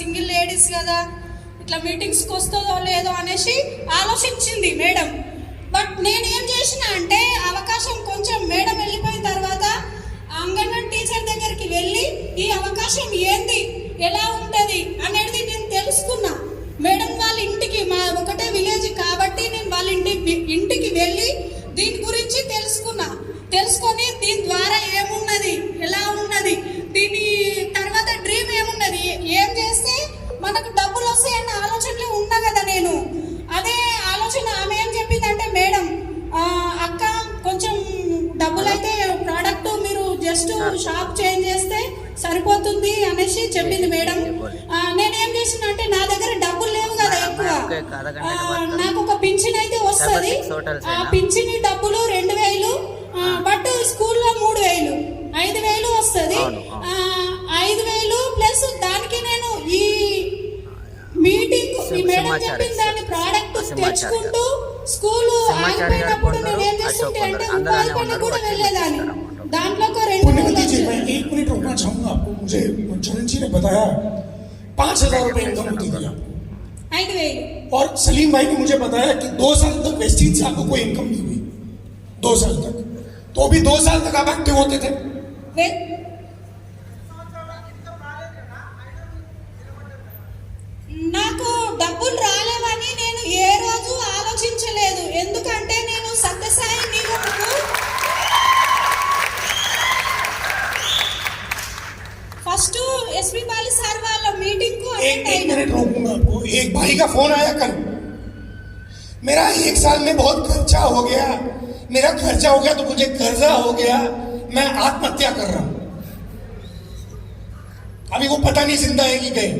Single ladies కదా, ఇట్లా మీటింగ్స్కి వస్తుందో లేదో అనేసి ఆలోచించింది మేడం. బట్ నేను ఏం చేసిన అంటే అవకాశం కొంచెం మేడం వెళ్ళిపోయిన తర్వాత అంగన్వాడీ టీచర్ దగ్గరికి వెళ్ళి ఈ అవకాశం ఏంది, ఎలా ఉంటుంది అనేది నేను తెలుసుకున్నా. మేడం వాళ్ళ ఇంటికి, మా ఒకటే విలేజ్ కాబట్టి నేను వాళ్ళ ఇంటికి వెళ్ళి దీని గురించి తెలుసుకొని దీని ద్వారా ఏమున్నది, ఎలా ఉన్నది, దీని తర్వాత డ్రీమ్ ఏమున్నది, ఏం చేస్తే మనకు డబ్బులు వస్తాయన్న ఆలోచనలో ఉన్నా కదా నేను. అదే ఆలోచన ఆమె ఏం చెప్పిందంటే, మేడం అక్క కొంచెం డబ్బులు అయితే ప్రోడక్ట్ మీరు జస్ట్ షాప్ చేంజ్ చేస్తే సరిపోతుంది అనేసి చెప్పింది మేడం. నేనేం చేసిన అంటే నా దగ్గర డబ్బులు లేవు కదా ఎక్కువ, నాకు ఒక పింఛన్ అయితే వస్తుంది. ఆ పింఛన్ డబ్బులు 2000, బట్ స్కూల్లో 3000, 5000 వస్తుంది. 5000 ప్లస్ దానికి నేను ఈ మీటింగ్ ఈ మేడం చెప్పిన దాన్ని ప్రోడక్ట్ తెచ్చుకుంటూ స్కూల్ ఆగిపోయినప్పుడు నేను ఏం చేస్తుంటే అంటే ఉపాధి పని కూడా వెళ్ళేదాన్ని. दांట్లో ఒక 2 मैं 1 मिनट रुकना चाहूंगा आपको। मुझे चरण जी ने बताया 5000 रुपए इनकम होती थी आपको, 5000, और सलीम भाई ने मुझे बताया कि 2 साल तक वेस्टीज से आपको कोई इनकम नहीं हुई, 2 साल तक। तो अभी 2 साल तक आप एक्टिव होते थे? నాకు డబ్బులు రాలేవని నేను ఏ రోజు ఆలోచించలేదు. ఎందుకంటే నేను సత్యసాయి నిగమకు फर्स्ट एसपी बाली सर वाला मीटिंग को एक मिनट रोकूंगा आपको। एक भाई का फोन आया कल, मेरा 1 साल में बहुत खर्चा हो गया, मेरा खर्चा हो गया तो मुझे कर्जा हो गया, मैं आत्महत्या कर रहा हूं। अभी वो पता नहीं जिंदा है कि गए।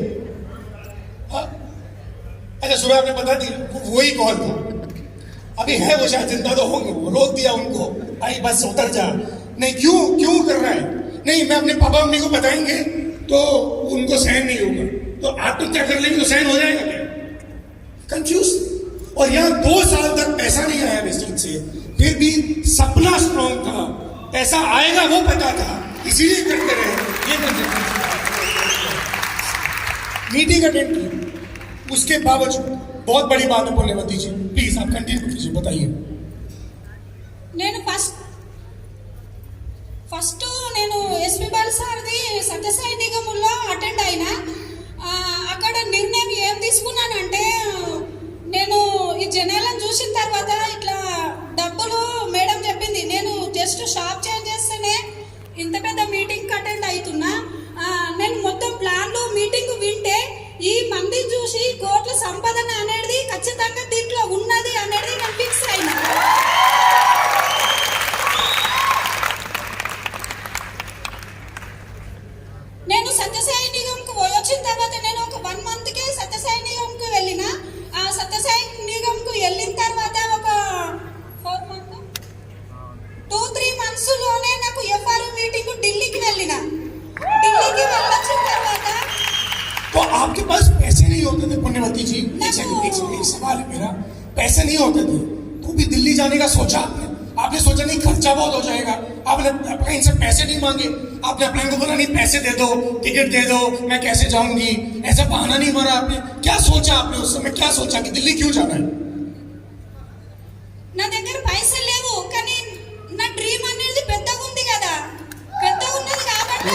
अच्छा सुबह आपने बता दी, वही कॉल था। अभी है वो शायद जिंदा तो होंगे, वो रोक दिया उनको, भाई बस उतर जा। नहीं क्यों कर रहा है? नहीं, मैं अपने पापा मम्मी को बताएंगे तो उनको सहन नहीं होगा, तो आत्महत्या कर लेंगे तो सहन हो जाएगा क्या? कंफ्यूज। और यहाँ 2 साल तक पैसा नहीं आया वेस्टीज से, फिर भी सपना स्ट्रॉन्ग था, पैसा आएगा वो पता था, इसीलिए करते रहे। ये मीटिंग अटेंड की, उसके बावजूद बहुत बड़ी बात है बोलने मत दीजिए प्लीज, आप कंटिन्यू कीजिए, बताइए। నేను ఫస్ట్ నేను ఎస్పీ బాల్ సార్ది సత్యసాయి నిగమంలో అటెండ్ అయినా. అక్కడ నిర్ణయం ఏం తీసుకున్నానంటే, నేను ఈ జనాలను చూసిన తర్వాత ఇట్లా డబ్బులు మేడం చెప్పింది, నేను జస్ట్ షాప్ చేంజ్ చేస్తేనే ఇంత పెద్ద మీటింగ్ అటెండ్ అవుతున్నా. నేను మొత్తం ప్లాన్లు మీటింగ్ వింటే ఈ మంది చూసి కోట్ల సంపాదన అనేది ఖచ్చితంగా దీంట్లో ఉన్నది అనేది నేను ఫిక్స్ అయినా. నేను సత్యసాయి నిగంకు వచ్చిన తర్వాత నేను ఒక 1 మంత్కే సత్యసాయి నిగంకు వెళ్ళిన. ఆ సత్యసాయి నిగంకు వెళ్ళిన తర్వాత ఒక 2-3 మంత్స్ లోనే నాకు ఎఫ్ఆర్ఓ మీటింగ్ ఢిల్లీకి వెళ్ళిన. ఢిల్లీకి వెళ్ళొచ్చిన తర్వాత तो आपके पास पैसे नहीं होते थे पुण्यवती जी? एक सवाल है मेरा, पैसे नहीं होते थे तो भी दिल्ली जाने का सोचा आपने सोचा नहीं खर्चा बहुत हो जाएगा, आपने कहीं से पैसे नहीं मांगे, आपने अपने को बोला नहीं पैसे दे दो, टिकट दे दो, मैं कैसे जाऊंगी, ऐसा बहाना नहीं मारा आपने? क्या सोचा आपने उस समय, क्या सोचा कि दिल्ली क्यों जाना है? నా దగ్గర పైసలు లేవు, కానీ నా డ్రీమ్ అనేది పెద్దగా ఉంది కదా, పెద్దగా ఉన్నది కాబట్టి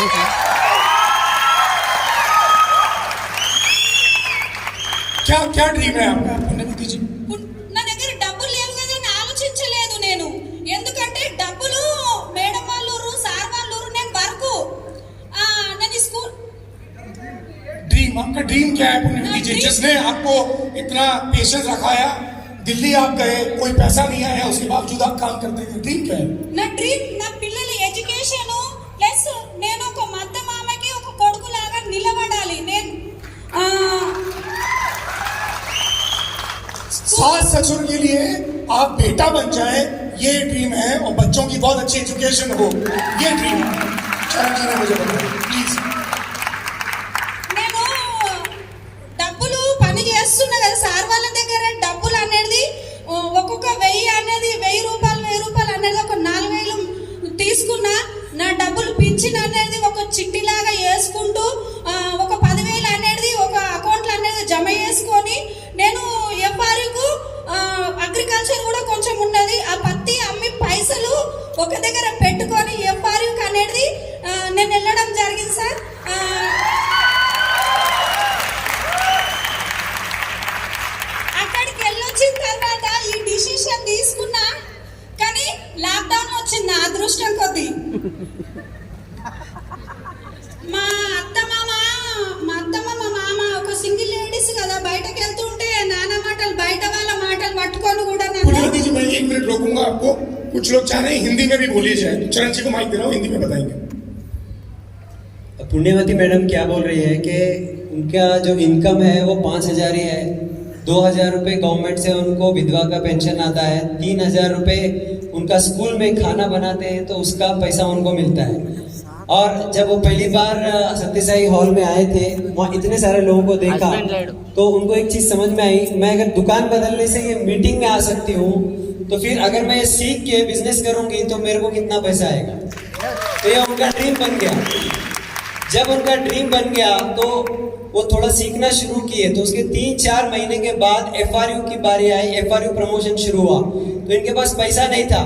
क्या ड्रीम है आपका पुण्यवती जी? నా దగ్గర డబ్బులు లేవు కదా అని ఆలోచించలేదు నేను. ఎందుకంటే డబ్బులు మేడం వాళ్ళు సార్ వాళ్ళు నేను వరకు నేను స్కూల్ ड्रीम, आपका ड्रीम क्या है पुण्यवती जी? जिसने आपको इतना पेशेंस रखाया, दिल्ली आप गए, कोई पैसा नहीं आया, उसके बावजूद आप काम करते हैं, ड्रीम क्या है? నా డ్రీమ్ నా పిల్లల ఎడ్యుకేషన్ ప్లస్ నేను ఒక మత్త మామకి ఒక కొడుకు లాగా నిలబడాలి. నేను सास ससुर के लिए आप बेटा बन जाए, ये ड्रीम है, और बच्चों की बहुत अच्छी एजुकेशन हो, ये ड्रीम है। चरण जी ने मुझे बताया प्लीज। నేను డబ్బులు పని చేస్తున్నా కదా సార్ వాళ్ళ దగ్గర, డబ్బులు అనేది ఒక్కొక్క 1000 అనేది 1000 రూపాయలు అనేది ఒక 4000 తీసుకున్నా. నా డబ్బులు పింఛన్ అనేది ఒక చిట్టిలాగా వేసుకుంటూ ఒక 10,000 అనేది ఒక కల్చర్ కూడా కొంచెం ఉన్నది. ఆ పత్తి అమ్మి పైసలు ఒక దగ్గర పెట్టుకొని ఎఫ్ఆర్యూ అనేది నేను వెళ్ళడం జరిగింది సార్. అక్కడికి వెళ్ళొచ్చిన తర్వాత ఈ డిసిషన్ తీసుకున్నా, కానీ లాక్డౌన్ వచ్చింది నా అదృష్టం కొద్ది. మా అత్తమ్మ మా మామ ఒక సింగిల్ లేడీస్ కదా, బయటకు వెళ్తుంటే నాన్న మాటలు బయట వాళ్ళ మాటలు పట్టుకొని కూడా पुण्यवती जी मैं 1 मिनट रोकूंगा आपको, कुछ लोग चाह रहे हैं हिंदी में भी बोलिए जाए, चरण जी को माइक दे रहा हूँ, हिंदी में बताएंगे. पुण्यवती मैडम क्या बोल रही है कि उनका जो इनकम है वो 5,000 ही है. 2,000 रुपये गवर्नमेंट से उनको विधवा का पेंशन आता है. 3,000 रुपये उनका स्कूल में खाना बनाते हैं तो उसका पैसा उनको मिलता है. और जब वो पहली बार सत्यसाई हॉल में आए थे, वहाँ इतने सारे लोगों को देखा तो उनको एक चीज समझ में आई, मैं अगर दुकान बदलने से ये मीटिंग में आ सकती हूँ तो फिर अगर मैं ये सीख के बिजनेस करूंगी तो मेरे को कितना पैसा आएगा. तो ये उनका ड्रीम बन गया. जब उनका ड्रीम बन गया तो वो थोड़ा सीखना शुरू किए. तो उसके 3-4 महीने के बाद एफआरयू की बारी आई, एफआरयू प्रमोशन शुरू हुआ. तो इनके पास पैसा नहीं था.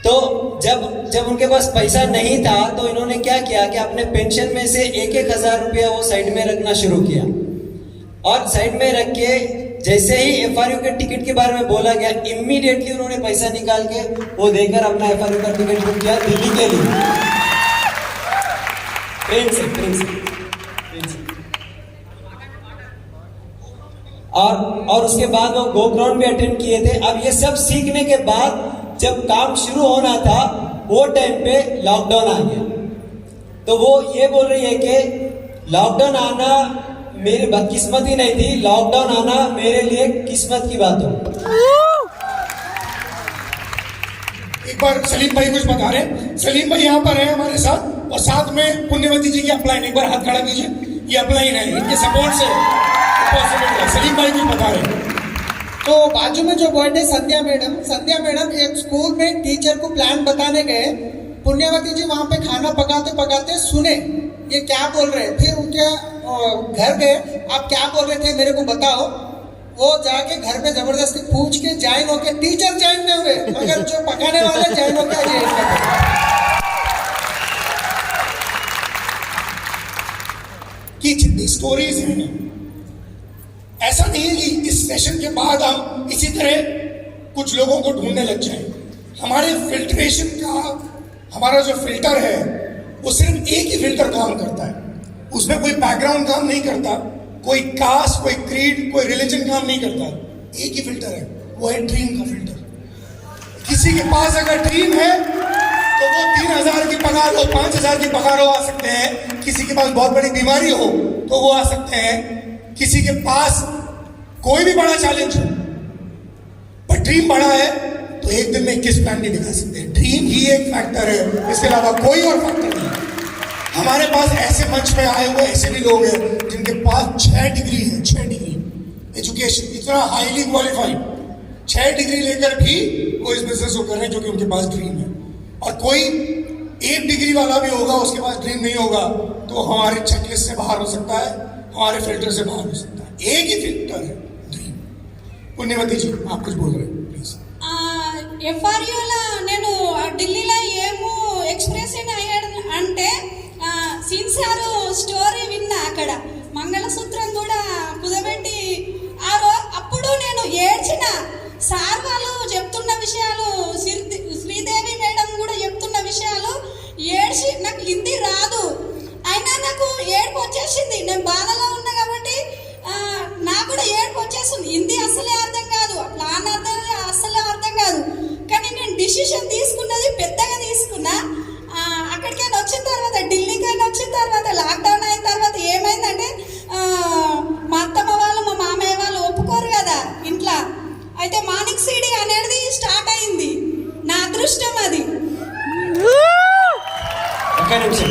तो जब उनके पास पैसा नहीं था तो इन्होंने क्या किया कि अपने पेंशन में से 1,000 रुपया वो साइड में रखना शुरू किया. और साइड में रख के जैसे ही एफआरयू के टिकट के बारे में बोला गया, इमीडिएटली उन्होंने पैसा निकाल के वो देकर अपना एफआरयू का टिकट बुक किया दिल्ली के लिए, ट्रेन से. और उसके बाद वो गोग्राउंड भी अटेंड किए थे. अब ये सब सीखने के बाद जब काम शुरू होना था वो टाइम पे लॉकडाउन आ गया. तो वो ये बोल रही है कि लॉकडाउन आना मेरी बदकिस्मती नहीं थी, लॉकडाउन आना मेरे लिए किस्मत की बात हो. एक बार सलीम भाई कुछ बता रहे हैं. सलीम भाई यहाँ पर है हमारे साथ, और साथ में पुण्यवती जी की अपलाइन, एक बार हाथ खड़ा कीजिए. ये अपलाइन है, इनके सपोर्ट से पॉसिबल है. सलीम भाई कुछ बता रहे हैं. तो बाजू में जो वर्ड है संध्या मैडम एक स्कूल में टीचर को प्लान बताने गए. पुण्यवती जी वहाँ पे खाना पकाते पकाते सुने ये क्या बोल रहे. फिर उनके घर गए, आप क्या बोल रहे थे मेरे को बताओ. वो जाके घर पे जबरदस्ती पूछ के ज्वाइन होके, टीचर ज्वाइन नहीं हुए मगर जो पकाने वाले ज्वाइन होके कि जितनी स्टोरीज हैं, ऐसा नहीं है कि इस सेशन के बाद हम इसी तरह कुछ लोगों को ढूंढने लग जाएं. हमारे फिल्ट्रेशन का हमारा जो फिल्टर है वो सिर्फ एक ही फिल्टर काम करता है. उसमें कोई बैकग्राउंड काम नहीं करता, कोई कास्ट, कोई क्रीड, कोई रिलीजन काम नहीं करता. एक ही फिल्टर है, वो है ड्रीम का फिल्टर. किसी के पास अगर ड्रीम है तो वो 3,000 की पगार हो, 5,000 की पगार हो आ सकते हैं. किसी के पास बहुत बड़ी बीमारी हो तो वो आ सकते हैं. किसी के पास कोई भी बड़ा चैलेंज हो, पर ड्रीम बड़ा है तो एक दिन में 21 प्लान नहीं दिखा सकते. ड्रीम ही एक फैक्टर है, इसके अलावा कोई और फैक्टर नहीं है. हमारे पास ऐसे मंच में आए हुए ऐसे भी लोग हैं जिनके पास 6 डिग्री है, 6 डिग्री एजुकेशन, इतना हाईली क्वालिफाइड, 6 डिग्री लेकर भी वो इस बिजनेस को कर रहे हैं जो कि उनके पास ड्रीम है. और कोई 1 डिग्री वाला भी होगा, उसके पास ड्रीम नहीं होगा तो हमारे चेकलिस्ट से बाहर हो सकता है, हमारे फिल्टर से बाहर हो सकता है. एक ही फिल्टर है ड्रीम. पुण्यवती जी आप कुछ बोल रहे हैं प्लीज. ఎఫ్ఆర్యూలో నేను ఢిల్లీలో ఏమో ఎక్స్ప్రెస్ అయ్యాడు అంటే సీన్ సారు స్టోరీ విన్నా. అక్కడ మంగళసూత్రం కూడా కుదబెట్టి అప్పుడు నేను ఏడ్చిన. సార్ వాళ్ళు చెప్తున్న విషయాలు, శ్రీదేవి మేడం కూడా చెప్తున్న విషయాలు ఏడ్చి, నాకు హిందీ రాదు అయినా నాకు ఏడుపు వచ్చేసింది. నేను బాధలో ఉన్నా కాబట్టి నాకు కూడా ఏడుపు వచ్చేసింది. హిందీ అసలే అర్థం కాదు, ప్లాన్ అసలే అర్థం కాదు. కానీ నేను డిసిషన్ తీసుకున్నది పెద్దగా తీసుకున్నా. అక్కడికైనా వచ్చిన తర్వాత, ఢిల్లీకైనా వచ్చిన తర్వాత, లాక్డౌన్ అయిన తర్వాత ఏమైందంటే మా అత్తమ్మ వాళ్ళు మా మామయ్య వాళ్ళు ఒప్పుకోరు కదా ఇంట్లో. అయితే మానిక్ సీడీ అనేది స్టార్ట్ అయింది. నా అదృష్టం అది. ఒక్క నిమిషం.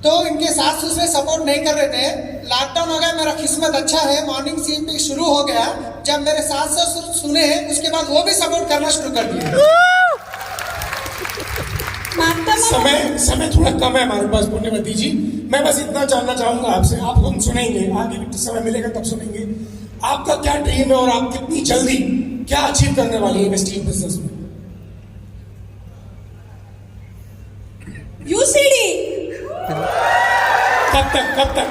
तो इनके सास ससुर सपोर्ट नहीं कर रहे थे. लॉकडाउन हो गया, मेरा किस्मत अच्छा है, मॉर्निंग सीपी शुरू हो गया. जब मेरे सास ससुर सुने उसके बाद वो भी सपोर्ट करना शुरू कर दिए. समय थोड़ा कम है हमारे पास पुण्यवती जी, मैं बस इतना जानना चाहूंगा आपसे, आप हम सुनेंगे आगे भी समय मिलेगा तब सुनेंगे, आपका क्या ड्रीम है और आप कितनी जल्दी क्या अचीव करने वाली है वेस्टीज बिजनेस में? యూసీడీ कब तक?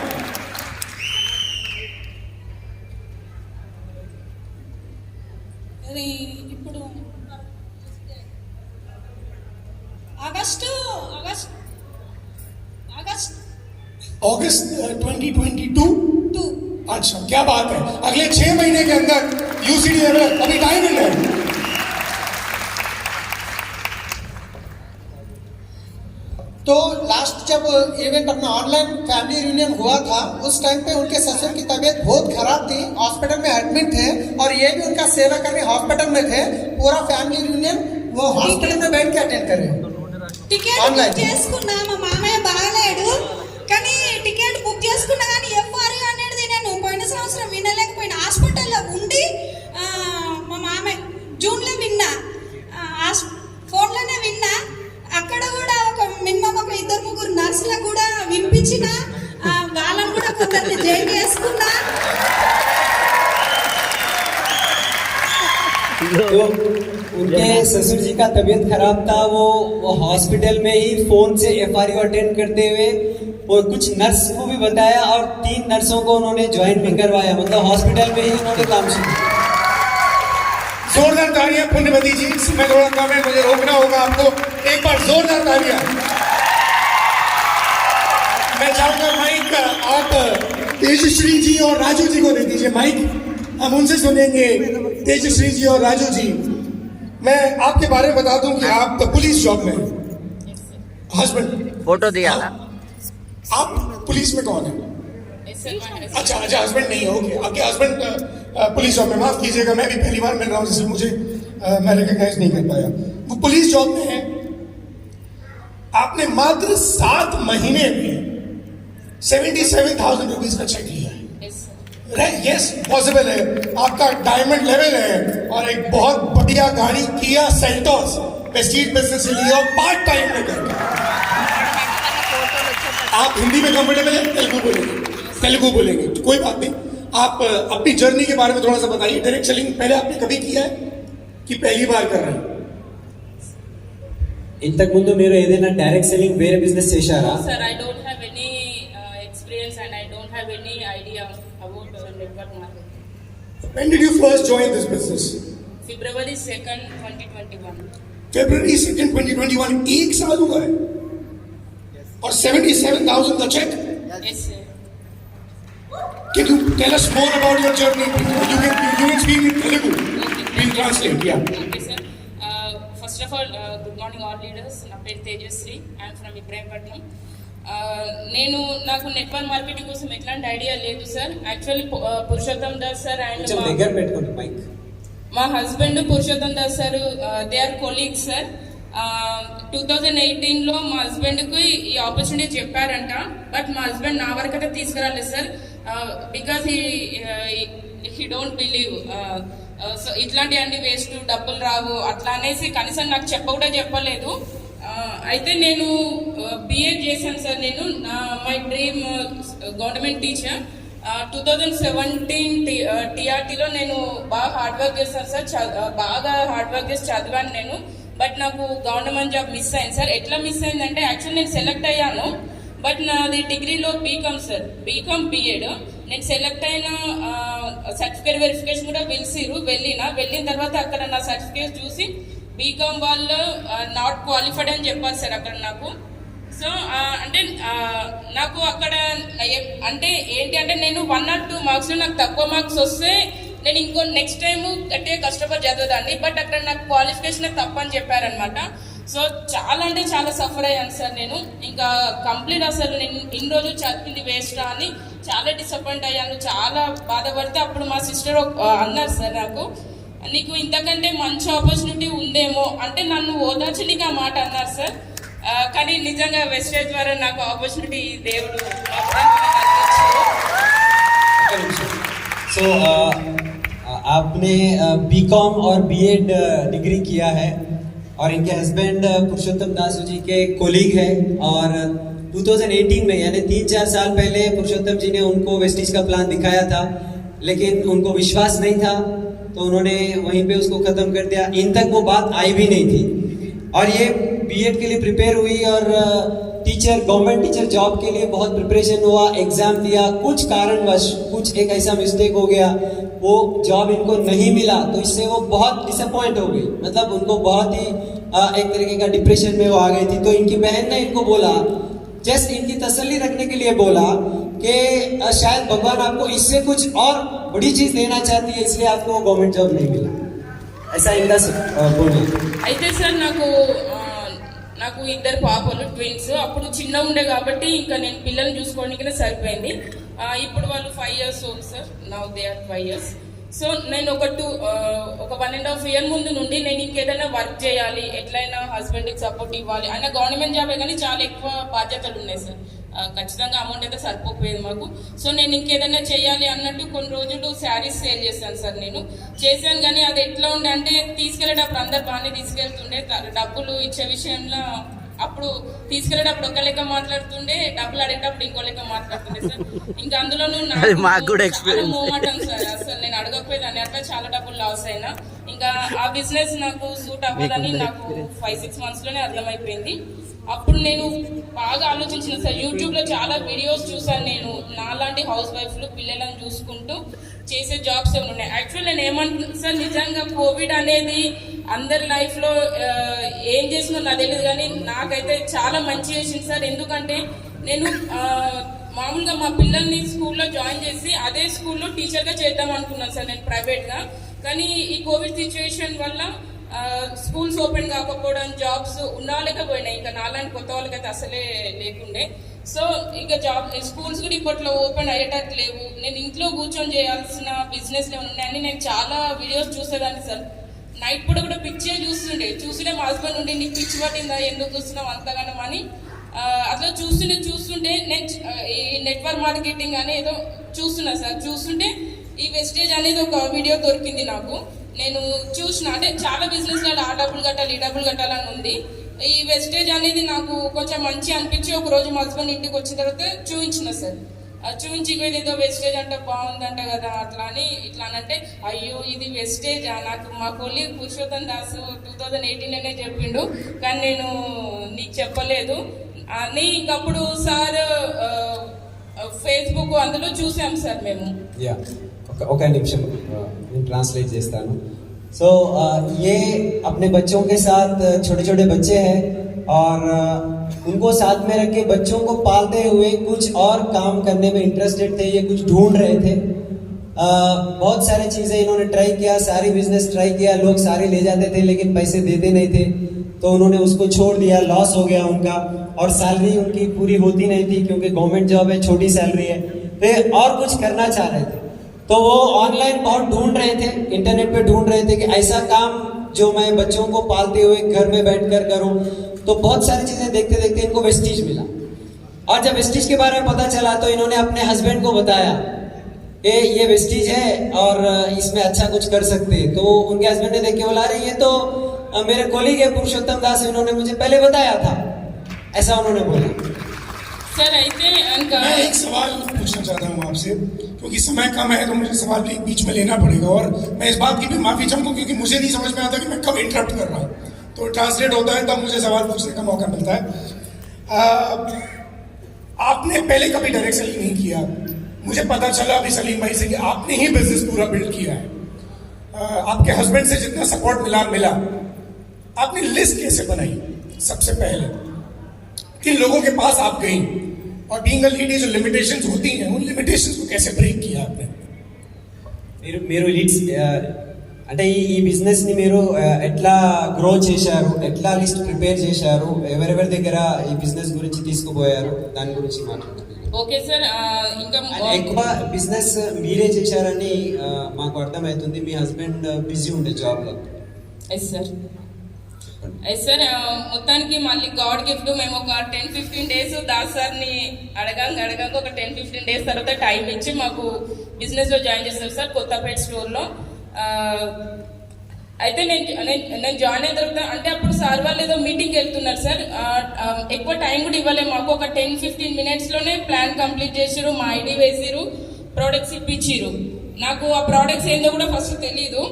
అది ఇప్పుడు ఆగస్టు अगस्त 2022। 2 अच्छा, क्या बात है, अगले 6 महीने के अंदर यूसीडी डेवलप, अभी टाइम है। तो लास्ट जब इवेंट अपना ऑनलाइन फैमिली रियूनियन हुआ था, उस टाइम पे उनके ससुर की तबीयत बहुत खराब थी, हॉस्पिटल में एडमिट थे और ये भी उनका सेवा करने हॉस्पिटल में थे। पूरा फैमिली रियूनियन वो हॉस्पिटल में बैठ के अटेंड करे। Ticket Online. బుక్ చేసుకున్నా, మా మామయ్య బాగలేడు కానీ టికెట్ బుక్ చేసుకున్నా కానీ ఎఫ్ఆర్యూ అనేది నేను పోయిన సంవత్సరం వినలేకపోయినా, హాస్పిటల్లో ఉండి మా మామయ్య జూన్లో విన్నా, ఫోన్లోనే విన్నా. అక్కడ కూడా ఒక మినిమం ఒక 2-3 నర్సులకు కూడా వినిపించిన, వాళ్ళని కూడా కొందరిని జైలు చేసుకున్నా. तो उनके ससुर जी का तबीयत खराब था, वो हॉस्पिटल में ही फोन से एफआरयू अटेंड करते हुए और कुछ नर्स को भी बताया और 3 नर्सों को उन्होंने ज्वाइन भी करवाया, मतलब हॉस्पिटल में ही उन्होंने काम शुरू किया। जोरदार तालियां पुण्यवती जी, मैं थोड़ा कम है, मुझे रोकना होगा आपको, एक बार जोरदार तालियां। मैं चाहूंगा माइक आप तेजश्री जी और राजू जी को दे दीजिए माइक, हम उनसे सुनेंगे। तेजश्री जी और राजू जी, मैं आपके बारे में बता दूं कि आप पुलिस जॉब में हस्बैंड, फोटो दिया ना। आप पुलिस में कौन है? अच्छा, हस्बैंड नहीं है, ओके। आपके हस्बैंड पुलिस जॉब में, माफ कीजिएगा मैं भी पहली बार मिल रहा हूँ, जिससे मुझे मैं रिकॉग्नाइज नहीं कर पाया। वो पुलिस जॉब में है, आपने मात्र 7 महीने में 77,000 रुपीज का चेक लिया है। यस, पॉसिबल है, आपका डायमंड लेवल है और एक बहुत बढ़िया गाड़ी किया सेल्टोस वेस्टीज बिजनेस से लिया पार्ट टाइम में करके। आप हिंदी में कंफर्टेबल है? तेलुगु बोलेंगे तो कोई बात नहीं। आप अपनी जर्नी के बारे में थोड़ा सा बताइए। डायरेक्ट सेलिंग पहले आपने कभी किया है कि पहली बार कर रहे हैं? ఇంతకు ముందు మీరు ఏదైనా డైరెక్ట్ సెల్లింగ్ వేరే బిజినెస్ చేశారా? Sir, I don't have any experience and I don't have any idea about network marketing. When did you first join this business? February 2nd, 2021. February 2nd, 2021, 1 साल हुआ है और 77,000 का check. Yes, sir. Can you tell us more about your journey? You can speak in Telugu. We'll translate, yeah. Okay, sir. First of all, good morning all leaders. నా పేరు Tejasri, I'm from Ibrahimpatnam. నాకు network marketing కోసం ఎట్లాంటి idea లేదు sir. Actually Purushottam Das sir and కొంచెం దగ్గర పెట్టుకోండి mike. మా husband Purushottam Das sir, they are colleagues sir. 2018లో మా హస్బెండ్కి ఈ ఆపర్చునిటీ చెప్పారంట, బట్ మా హస్బెండ్ నా వరకు అయితే తీసుకురాలేదు sir. Because he don't believe so ఇట్లాంటి అన్ని వేస్ట్, డబ్బులు రావు అట్లా అనేసి కనీసం నాకు చెప్పలేదు. అయితే నేను బిఏ చేశాను సార్. నేను మై డ్రీమ్ గవర్నమెంట్ టీచర్. 2017 టీఆర్టీలో నేను బాగా హార్డ్ వర్క్ చేశాను సార్. బాగా హార్డ్ వర్క్ చేసి చదివాను నేను. బట్ నాకు గవర్నమెంట్ జాబ్ మిస్ అయింది సార్. ఎట్లా మిస్ అయిందంటే యాక్చువల్లీ నేను సెలెక్ట్ అయ్యాను, బట్ నాది డిగ్రీలో బీకామ్ సార్, బీకామ్ బిఎడ్. నేను సెలెక్ట్ అయిన సర్టిఫికేట్ వెరిఫికేషన్ కూడా వెళ్ళిన తర్వాత అక్కడ నా సర్టిఫికేట్ చూసి బీకామ్ వాళ్ళు నాట్ క్వాలిఫైడ్ అని చెప్పారు సార్ అక్కడ నాకు. సో అంటే నాకు అక్కడ అంటే ఏంటి అంటే నేను 1 or 2 మార్క్స్లో నాకు తక్కువ మార్క్స్ వస్తే నేను ఇంకో నెక్స్ట్ టైం గట్టిగా కష్టపడి చదవదాన్ని, బట్ అక్కడ నాకు క్వాలిఫికేషన్ తప్పని చెప్పారనమాట. సో చాలా అంటే చాలా సఫర్ అయ్యాను సార్ నేను. ఇంకా కంప్లీట్ అసలు నేను ఇన్ని రోజులు చదివింది వేస్ట్ అని చాలా డిసప్పాయింట్ అయ్యాను, చాలా బాధపడితే అప్పుడు మా సిస్టర్ అన్నారు సార్ నాకు, నీకు ఇంతకంటే మంచి ఆపర్చునిటీ ఉందేమో అంటే నన్ను ఓదార్చడానికి ఆ మాట అన్నారు సార్. కానీ నిజంగా వెస్టేజ్ ద్వారా నాకు ఆపర్చునిటీ దేవుడు सो आपने बीकॉम और बीएड डिग्री किया है और इनके हस्बैंड पुरुषोत्तम दास जी के कोलीग है और 2018 में यानी 3-4 साल पहले पुरुषोत्तम जी ने उनको वेस्टिज का प्लान दिखाया था, लेकिन उनको विश्वास नहीं था तो उन्होंने वहीं पे उसको खत्म कर दिया। इन तक वो बात आई भी नहीं थी और ये बीएड के लिए प्रिपेयर हुई और टीचर, गवर्नमेंट टीचर जॉब के लिए बहुत प्रिपरेशन हुआ, एग्जाम दिया, कुछ कारणवश कुछ एक ऐसा मिस्टेक हो गया, वो जॉब इनको नहीं मिला, तो इससे वो बहुत डिसअपॉइंट हो गई। मतलब उनको बहुत ही एक तरीके का डिप्रेशन में वो आ गई थी। तो इनकी बहन ने इनको बोला, जस्ट इनकी तसल्ली रखने के लिए बोला कि शायद भगवान आपको इससे कुछ और बड़ी चीज देना चाहती है, इसलिए आपको गवर्नमेंट जॉब नहीं मिला, ऐसा इनका बोलना। అయితే సార్ నాకు ఇద్దరు పాపలు ట్విన్స్. అప్పుడు చిన్న ఉండే కాబట్టి ఇంకా నేను పిల్లల్ని చూసుకోవడానికనే సరిపోయింది. ఇప్పుడు వాళ్ళు 5 years old sir, now they are 5 years. So నేను ఒక 1.5 year ముందు నుండి నేను ఇంకేదైనా వర్క్ చేయాలి, ఎట్లయినా హస్బెండ్కి సపోర్ట్ ఇవ్వాలి. ఆయన గవర్నమెంట్ జాబే కానీ చాలా ఎక్కువ బాధ్యతలు ఉన్నాయి సార్. ఖచ్చితంగా అమౌంట్ అయితే సరిపోకపోయేది మాకు. సో నేను ఇంకేదైనా చేయాలి అన్నట్టు కొన్ని రోజులు శారీస్ సేల్ చేశాను సార్. నేను చేశాను కానీ అది ఎట్లా ఉండే అంటే తీసుకెళ్ళేటప్పుడు అందరు బాగానే తీసుకెళ్తుండే, డబ్బులు ఇచ్చే విషయంలో అప్పుడు తీసుకెళ్ళేటప్పుడు ఒక లెక్క మాట్లాడుతుండే, డబ్బులు అడిగేటప్పుడు ఇంకో లెక్క మాట్లాడుతుండే సార్. ఇంకా అందులోనూ మోమాటం సార్, అసలు నేను అడగకపోయేదాన్ని, అట్లా చాలా డబ్బులు లాస్ అయినా. ఇంకా ఆ బిజినెస్ నాకు సూట్ అవ్వదని నాకు 5-6 months లోనే అర్థమైపోయింది. అప్పుడు నేను బాగా ఆలోచించిన సార్, యూట్యూబ్ లో చాలా వీడియోస్ చూసాను. నేను నాలాంటి హౌస్ వైఫ్లు పిల్లలను చూసుకుంటూ చేసే జాబ్స్ ఏమి ఉన్నాయి. యాక్చువల్ నేను ఏమంటున్నాను సార్, నిజంగా కోవిడ్ అనేది అందరి లైఫ్ లో ఏం చేసిందో నాకు తెలియదు కానీ నాకైతే చాలా మంచి చేసింది సార్. ఎందుకంటే నేను మామూలుగా మా పిల్లల్ని స్కూల్లో జాయిన్ చేసి అదే స్కూల్లో టీచర్గా చేద్దాం అనుకున్నాను సార్ నేను ప్రైవేట్గా. కానీ ఈ కోవిడ్ సిచ్యువేషన్ వల్ల స్కూల్స్ ఓపెన్ కాకపోవడం, జాబ్స్ ఉన్న వాళ్ళకే పోయినాయి, ఇంకా నాలాంటి కొత్త వాళ్ళకైతే అసలే లేకుండే. సో ఇంకా స్కూల్స్ కూడా ఇప్పట్లో ఓపెన్ అయ్యేటట్టు లేవు. నేను ఇంట్లో కూర్చొని చేయాల్సిన బిజినెస్లు ఉన్నాయని నేను చాలా వీడియోస్ చూసేదాన్ని సార్. నైట్ పూట కూడా పిచ్చే చూస్తుండే మా హస్బెండ్ ఉండి నీకు పిచ్చి పట్టిందా, ఎందుకు చూస్తున్నావు అంతగానం అని. అట్లా చూస్తుంటే నేను ఈ నెట్వర్క్ మార్కెటింగ్ అని ఏదో చూస్తున్నా సార్. చూస్తుంటే ఈ వెస్టేజ్ అనేది ఒక వీడియో దొరికింది నాకు. నేను చూసిన, అంటే చాలా బిజినెస్ లో ఆ డబ్బులు కట్టాలి, ఈ డబ్బులు కట్టాలని ఉంది. ఈ వెస్టేజ్ అనేది నాకు కొంచెం మంచి అనిపించి ఒక రోజు మా హస్బెండ్ ఇంటికి వచ్చిన తర్వాత చూపించిన సార్. చూపించి ఏదో వెస్టేజ్ అంటే బాగుందంట కదా అట్లా అంటే, అయ్యో ఇది వెస్టేజ్ నాకు మా కొలీగ్ పురుషోత్తం దాసు 2018 చెప్పిండు కానీ నేను నీకు చెప్పలేదు అని. ఇంకప్పుడు సార్ ఫేస్బుక్ అందులో చూసాం సార్ మేము. ఒక నిమిషం నేను ట్రాన్స్లేట్ చేస్తాను. సో ये अपने बच्चों के साथ छोटे छोटे बच्चे हैं और उनको साथ में रख के बच्चों को पालते हुए कुछ और काम करने में इंटरेस्टेड थे, ये कुछ ढूंढ रहे थे। बहुत सारी चीज़ें इन्होंने ट्राई किया, सारी बिजनेस ट्राई किया, लोग सारे ले जाते थे लेकिन पैसे देते नहीं थे, तो उन्होंने उसको छोड़ दिया, लॉस हो गया उनका। और सैलरी उनकी पूरी होती नहीं थी क्योंकि गवर्नमेंट जॉब है, छोटी सैलरी है, वे और कुछ करना चाह रहे थे। तो वो ऑनलाइन बहुत ढूंढ रहे थे, इंटरनेट पे ढूंढ रहे थे कि ऐसा काम जो मैं बच्चों को पालते हुए घर में बैठकर करूं। तो बहुत सारी चीजें देखते देखते इनको वेस्टीज मिला और जब वेस्टीज के बारे में पता चला तो इन्होंने अपने हस्बैंड को बताया कि ये वेस्टीज है और इसमें अच्छा कुछ कर सकते हैं। तो उनके हस्बैंड ने देख के बोला, अरे ये तो मेरे कोलीग है पुरुषोत्तम दास, इन्होंने मुझे पहले बताया था, ऐसा उन्होंने बोला। सर అయితే मैं एक सवाल पूछना चाहता हूँ आपसे, क्योंकि समय कम है तो मुझे सवाल भी बीच में लेना पड़ेगा और मैं इस बात की भी माफी चाहूँगा क्योंकि मुझे नहीं समझ में आता कि मैं कब इंटरप्ट कर रहा हूँ, तो ट्रांसलेट होता है तब मुझे सवाल पूछने का मौका मिलता है। आपने पहले कभी डायरेक्ट सेलिंग नहीं किया, मुझे पता चला अभी सलीम भाई से कि आपने ही बिजनेस पूरा बिल्ड किया है। आपके हस्बैंड से जितना सपोर्ट मिला, आपने लिस्ट कैसे बनाई? सबसे पहले किन लोगों के पास आप गई और बीइंग अ लेडी जो लिमिटेशंस होती हैं उन लिमिटेशंस को कैसे ब्रेक किया आपने? మీరు లీడ్స్ అంటే ఈ బిజినెస్ ని మీరు ఎట్లా గ్రో చేశారు, ఎట్లా లిస్ట్ ప్రిపేర్ చేశారు, ఎవరెవరి దగ్గర ఈ బిజినెస్ గురించి తీసుకుపోయారు, దాని గురించి మాట్లాడండి. Okay sir. ఇంకా ఎక్కువ బిజినెస్ మీరే చేశారని మాకు అర్థమవుతుంది. మీ హస్బెండ్ బిజీ ఉండే జాబ్ లో. Yes sir. సార్ మొత్తానికి మళ్ళీ గాడ్ గిఫ్ట్ మేము ఒక 10-15 days దాస్ సార్ని అడగంగా ఒక 10-15 days తర్వాత టైం ఇచ్చి మాకు బిజినెస్ లో జాయిన్ చేస్తారు సార్ కొత్తపేట స్టోర్లో. అయితే నేను జాయిన్ అయిన తర్వాత అంటే అప్పుడు సార్ వాళ్ళు ఏదో మీటింగ్కి వెళ్తున్నారు సార్. ఎక్కువ టైం కూడా ఇవ్వలేము మాకు, ఒక 10-15 మినిట్స్లోనే ప్లాన్ కంప్లీట్ చేసిరు, మా ఐడి వేసిరు, ప్రోడక్ట్స్ ఇప్పించిరు. నాకు ఆ ప్రోడక్ట్స్ ఏందో కూడా ఫస్ట్ తెలీదు.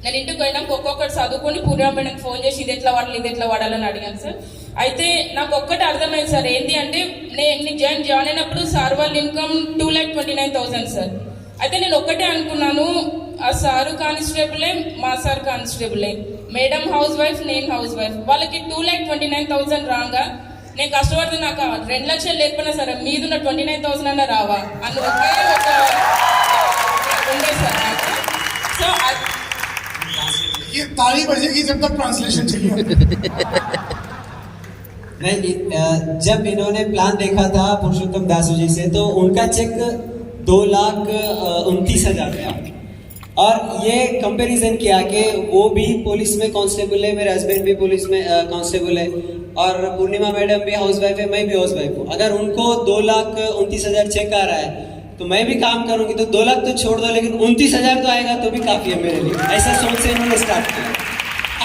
నేను ఇంటికి పోయినాక ఒక్కొక్కటి చదువుకొని పూర్ణ మేడంకి ఫోన్ చేసి ఇది ఎట్లా వాడాలి ఇది ఎట్లా వాడాలని అడిగాను సార్. అయితే నాకు ఒక్కటి అర్థమైంది సార్, ఏంటి అంటే నేను జాయిన్ అయినప్పుడు సార్ వాళ్ళ ఇన్కమ్ 2,29,000 సార్. అయితే నేను ఒక్కటే అనుకున్నాను, ఆ సారు కానిస్టేబులే, మా సార్ కానిస్టేబులే, మేడం హౌస్ వైఫ్, నేను హౌస్ వైఫ్, వాళ్ళకి 2,29,000 రాగా నేను కష్టపడితే నాకు 2 లక్షలు లేకపోయినా సరే మీదున్న 29,000 అన్న రావా అని ఒకే ఒక ఉండే సార్ నాకు. సో ये ताली बजेगी जब तक ट्रांसलेशन चाहिए. नहीं, जब इन्होंने प्लान देखा था पुरुषोत्तम दासू जी से, तो उनका चेक 2,29,000 था. और ये कंपैरिजन किया कि वो भी पुलिस में कांस्टेबल है, मेरे हस्बैंड भी पुलिस में कांस्टेबल है, और पूर्णिमा मैडम भी हाउस वाइफ है, मैं भी हाउस वाइफ हूँ. अगर उनको 2,29,000 चेक आ रहा है तो मैं भी काम करूंगी, तो 2 लाख तो छोड़ दो, लेकिन 29,000 तो आएगा तो भी काफी है मेरे लिए. ऐसा सोच से इन्होंने स्टार्ट किया.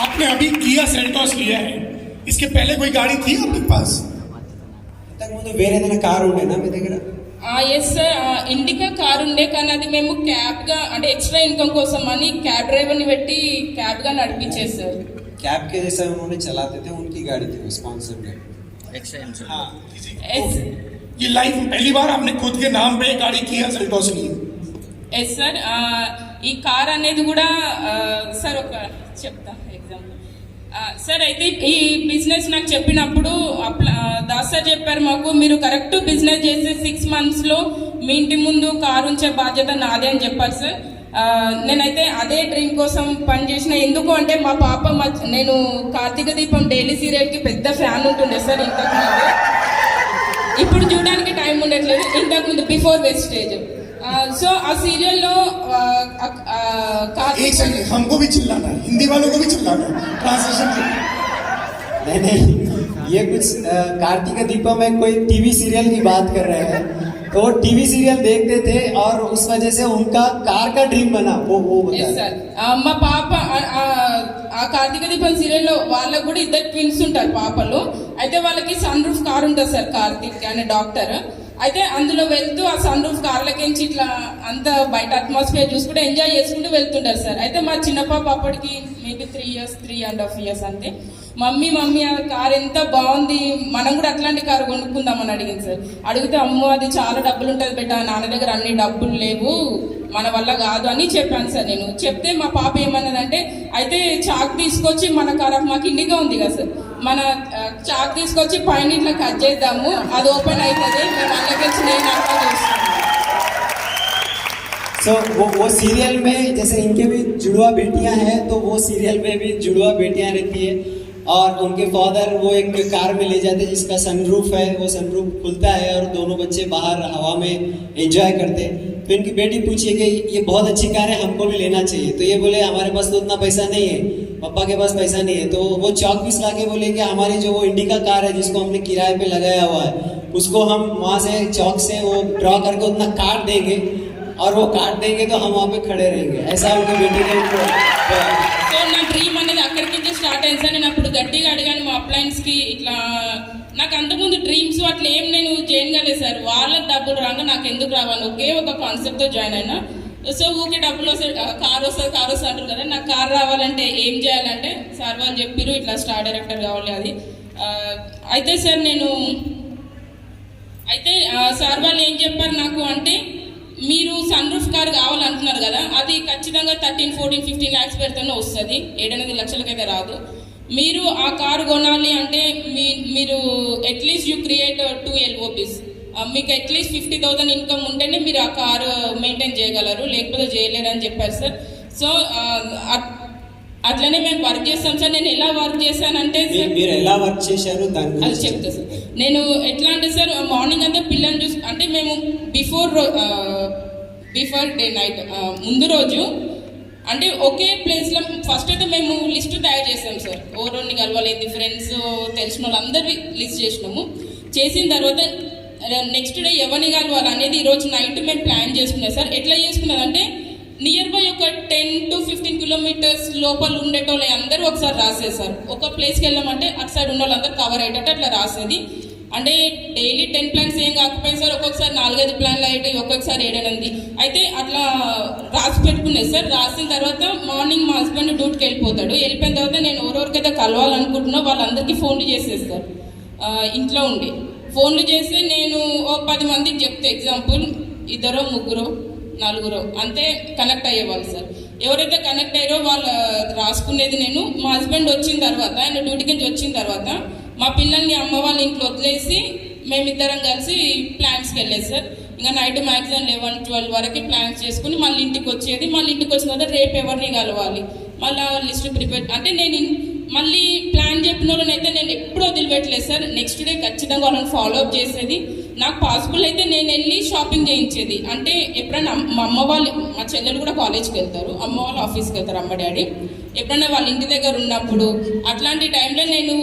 आपने अभी किया सेल्टॉस लिया है, इसके पहले कोई गाड़ी थी आपके पास? तक मुझे వేరే ఏదైనా కార్ ఉండే నా మీ దగ్గర? ఎస్ సార్, ఇండికా కార్ ఉండే, కానీ అది మేము క్యాబ్గా అంటే ఎక్స్ట్రా ఇన్కమ్ కోసం అని క్యాబ్ డ్రైవర్ని పెట్టి క్యాబ్గా నడిపించేది సార్. कैब के जैसा उन्होंने चलाते थे, उनकी गाड़ी थी स्पॉन्सर में. हाँ. ఎస్ ये लाइफ में पहली बार आपने खुद के नाम पे गाड़ी किया सेल्टॉस ली? ఎస్ సార్, ఈ కార్ అనేది కూడా సార్ ఒక చెప్తా ఎగ్జాంపుల్ సార్. అయితే ఈ బిజినెస్ నాకు చెప్పినప్పుడు దాస్ సార్ చెప్పారు మాకు, మీరు కరెక్ట్ బిజినెస్ చేసే 6 monthsలో మీ ఇంటి ముందు కారు ఉంచే బాధ్యత నాదే అని చెప్పారు సార్. నేనైతే అదే డ్రీమ్ కోసం పనిచేసిన. ఎందుకు అంటే మా పాప నేను కార్తీక దీపం డైలీ సీరియల్కి పెద్ద ఫ్యాన్ ఉంటుండే సార్ ఇంతకుముందు. ఇప్పుడు చూడడానికి టైం ఉండట్లేదు, ఇంతకుముందు బిఫోర్ వెస్టేజ్. సో ఆ సీరియల్లో एक सेकंड, हमको भी चिल्लाना है, हिंदी वालों को भी चिल्लाना है, ट्रांसलेशन चाहिए. नहीं, ये कुछ कार्तिक दीपम में कोई टीवी सीरियल की बात कर रहे हैं. तो वो टीवी सीरियल देखते थे और उस वजह से उनका कार का ड्रीम बना, वो बता. ఎస్ సార్, మా పాప ఆ కార్తీక దీపం సీరియల్లో వాళ్ళకు కూడా 2 ట్విన్స్ ఉంటారు పాపలు. అయితే వాళ్ళకి సన్ రూఫ్ కార్ ఉంటుంది సార్, కార్తీక్ అనే డాక్టర్. అయితే అందులో వెళ్తూ ఆ సన్ రూఫ్ కార్లకించి ఇట్లా అంత బయట అట్మాస్ఫియర్ చూసుకుంటూ ఎంజాయ్ చేసుకుంటూ వెళ్తుంటారు సార్. అయితే మా చిన్న పాప అప్పటికి మేబీ 3.5 years అంతే. మమ్మీ ఆ కార్ ఎంత బాగుంది, మనం కూడా అట్లాంటి కారు కొనుక్కుందామని అడిగింది సార్. అడిగితే అమ్మో అది చాలా డబ్బులు ఉంటుంది బెట్ట, నాన్న దగ్గర అన్ని డబ్బులు లేవు, మన వల్ల కాదు అని చెప్పాను సార్ నేను. చెప్తే మా పాప ఏమన్నదంటే, అయితే చాక్ తీసుకొచ్చి మన కార్, మాకు ఇండిగా ఉంది కదా సార్, మన చాక్ తీసుకొచ్చి పైన ఇట్లా కట్ చేద్దాము, అది ఓపెన్ అవుతుంది, మేము అల్లకెచ్చి నేను అట్లా చేస్తాను. सो वो सीरियल में जैसे इनके भी जुड़वा बेटियां हैं, तो वो सीरियल में भी जुड़वा बेटियां रहती है, और उनके फादर वो एक कार में ले जाते हैं जिसका सनरूफ है, वो सनरूफ खुलता है और दोनों बच्चे बाहर हवा में एंजॉय करते हैं. तो इनकी बेटी पूछी कि ये बहुत अच्छी कार है, हमको भी लेना चाहिए. तो ये बोले हमारे पास तो उतना पैसा नहीं है, पापा के पास पैसा नहीं है. तो वो चौक पीस ला के बोले कि हमारी जो वो इंडिका कार है जिसको हमने किराए पे लगाया हुआ है, उसको हम वहाँ से चौक से वो ड्रॉ करके उतना काट देंगे, और वो काट देंगे तो हम वहाँ पे खड़े रहेंगे. ऐसा उनकी बेटी ने సో నా డ్రీమ్ అనేది అక్కడికి నుంచి స్టార్ట్ అయింది సార్. నేను అప్పుడు గట్టిగా అడిగాను మా అప్లయన్స్కి, ఇట్లా నాకు అంతకుముందు డ్రీమ్స్ అట్లా ఏం నేను చేయగలేదు సార్. వాళ్ళకి డబ్బులు రాగా నాకు ఎందుకు రావాలి, ఒకే ఒక కాన్సెప్ట్తో జాయిన్ అయినా. సో ఊకే డబ్బులు వస్తాయి, కార్ వస్తుంది అంటారు కదా, నాకు కార్ రావాలంటే ఏం చేయాలంటే సార్ వాళ్ళు చెప్పారు ఇట్లా స్టార్ డైరెక్టర్ కావాలి అది. అయితే సార్ సార్ వాళ్ళు ఏం చెప్పారు నాకు అంటే, మీరు సన్ రూఫ్ కార్ కావాలంటున్నారు కదా, అది ఖచ్చితంగా 13, 14, 15 lakhs పెడితేనే వస్తుంది, 7-8 లక్షలకైతే రాదు. మీరు ఆ కారు కొనాలి అంటే మీరు అట్లీస్ట్ యూ క్రియేట్ 2 LOPs, మీకు అట్లీస్ట్ 50,000 ఇన్కమ్ ఉంటేనే మీరు ఆ కారు మెయింటైన్ చేయగలరు, లేకపోతే చేయలేరు అని చెప్పారు సార్. సో అట్లనే మేము వర్క్ చేస్తాం సార్. నేను ఎలా వర్క్ చేశానంటే మీరు ఎలా వర్క్ చేశారు అది చెప్తా సార్. నేను ఎట్లా అంటే సార్, మార్నింగ్ అంతా పిల్లల్ని చూసి, అంటే మేము బిఫోర్ డే నైట్ ముందు రోజు అంటే ఒకే ప్లేస్లో ఫస్ట్ అయితే మేము లిస్ట్ తయారు చేసాం సార్. ఓరోని కలవాలేదు, ఫ్రెండ్స్ తెలిసిన వాళ్ళు అందరివి లిస్ట్ చేసినాము. చేసిన తర్వాత నెక్స్ట్ డే ఎవరిని కలవాలి అనేది ఈరోజు నైట్ మేము ప్లాన్ చేసుకున్నాం సార్. ఎట్లా చేసుకున్నదంటే, నియర్ బై ఒక 10 to 15 కిలోమీటర్స్ లోపల ఉండేటోళ్ళు అందరూ ఒకసారి రాసేసారు. ఒక ప్లేస్కి వెళ్ళామంటే అటు సైడ్ ఉన్న వాళ్ళందరూ కవర్ అయ్యేటట్టు అట్లా రాసేది. అంటే డైలీ 10 ప్లాన్స్ ఏం కాకపోయింది సార్, ఒక్కొక్కసారి 4-5 ప్లాన్లు అయ్యాయి, ఒక్కొక్కసారి 7-8. అయితే అట్లా రాసి పెట్టుకునేది సార్. రాసిన తర్వాత మార్నింగ్ మా హస్బెండ్ డ్యూటీకి వెళ్ళిపోతాడు. వెళ్ళిపోయిన తర్వాత నేను ఎవరెవరికైతే కలవాలనుకుంటున్నా వాళ్ళందరికీ ఫోన్లు చేసేస్తారు. ఇంట్లో ఉండి ఫోన్లు చేసి నేను 10 మందికి చెప్తే, ఎగ్జాంపుల్ 2, 3, 4 అంతే కనెక్ట్ అయ్యేవాళ్ళు సార్. ఎవరైతే కనెక్ట్ అయ్యారో వాళ్ళు రాసుకునేది నేను. మా హస్బెండ్ వచ్చిన తర్వాత, ఆయన డ్యూటీకి నుంచి వచ్చిన తర్వాత మా పిల్లల్ని అమ్మ వాళ్ళ ఇంట్లో వదిలేసి మేమిద్దరం కలిసి ప్లాన్స్కి వెళ్ళేది సార్. ఇంకా నైట్ మ్యాక్సిమం 11-12 వరకు ప్లాన్స్ చేసుకుని మళ్ళీ ఇంటికి వచ్చేది. మళ్ళీ ఇంటికి వచ్చిన తర్వాత రేపు ఎవరిని కలవాలి, మళ్ళీ లిస్ట్ ప్రిపేర్. అంటే నేను మళ్ళీ ప్లాన్ చెప్పిన వాళ్ళనైతే నేను ఎప్పుడూ వదిలిపెట్టలేదు సార్. నెక్స్ట్ డే ఖచ్చితంగా వాళ్ళని ఫాలో అప్ చేసేది. నాకు పాసిబుల్ అయితే నేను వెళ్ళి షాపింగ్ చేయించేది. అంటే ఎప్పుడైనా మా అమ్మ వాళ్ళు, మా చెల్లెలు కూడా కాలేజ్కి వెళ్తారు, అమ్మ వాళ్ళు ఆఫీస్కి వెళ్తారు, అమ్మ డాడీ. ఎప్పుడైనా వాళ్ళ ఇంటి దగ్గర ఉన్నప్పుడు అట్లాంటి టైంలో నేను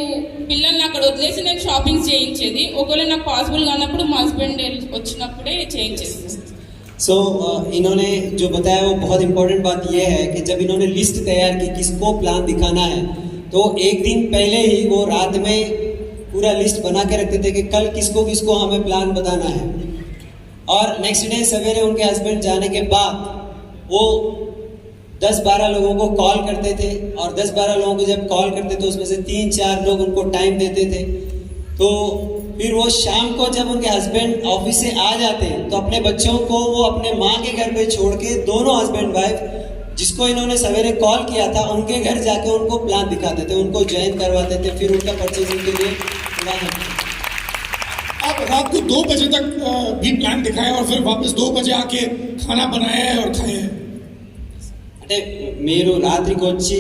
పిల్లల్ని అక్కడ వదిలేసి నేను షాపింగ్ చేయించేది. ఒకవేళ నాకు పాసిబుల్ కానప్పుడు మా హస్బెండ్ వచ్చినప్పుడే చేయించేది. सो इन्होंने जो बताया वो बहुत इम्पोर्टेंट बात ये है कि जब इन्होंने लिस्ट तैयार की किसको प्लान दिखाना है, तो एक दिन पहले ही वो रात में पूरा लिस्ट बना के रखते थे कि कल किसको किसको हमें प्लान बताना है. और नेक्स्ट डे सवेरे उनके हस्बैंड जाने के बाद वो 10-12 लोगों को कॉल करते थे. और 10-12 लोगों को जब कॉल करते थे उसमें से 3-4 लोग उनको टाइम देते थे. तो फिर वो शाम को जब उनके हस्बैंड ऑफिस से आ जाते तो अपने बच्चों को वो अपने माँ के घर पे छोड़ के दोनों हस्बैंड वाइफ जिसको इन्होंने सवेरे कॉल किया था उनके घर जाके उनको प्लान दिखाते थे, उनको ज्वाइन करवाते थे, फिर उनका परचेजिंग के लिए प्लान. आप रात को 2 बजे तक भी प्लान दिखाए और फिर वापस 2 बजे आके खाना बनाया है और खाए हैं. అంటే మీరు రాత్రికి వచ్చి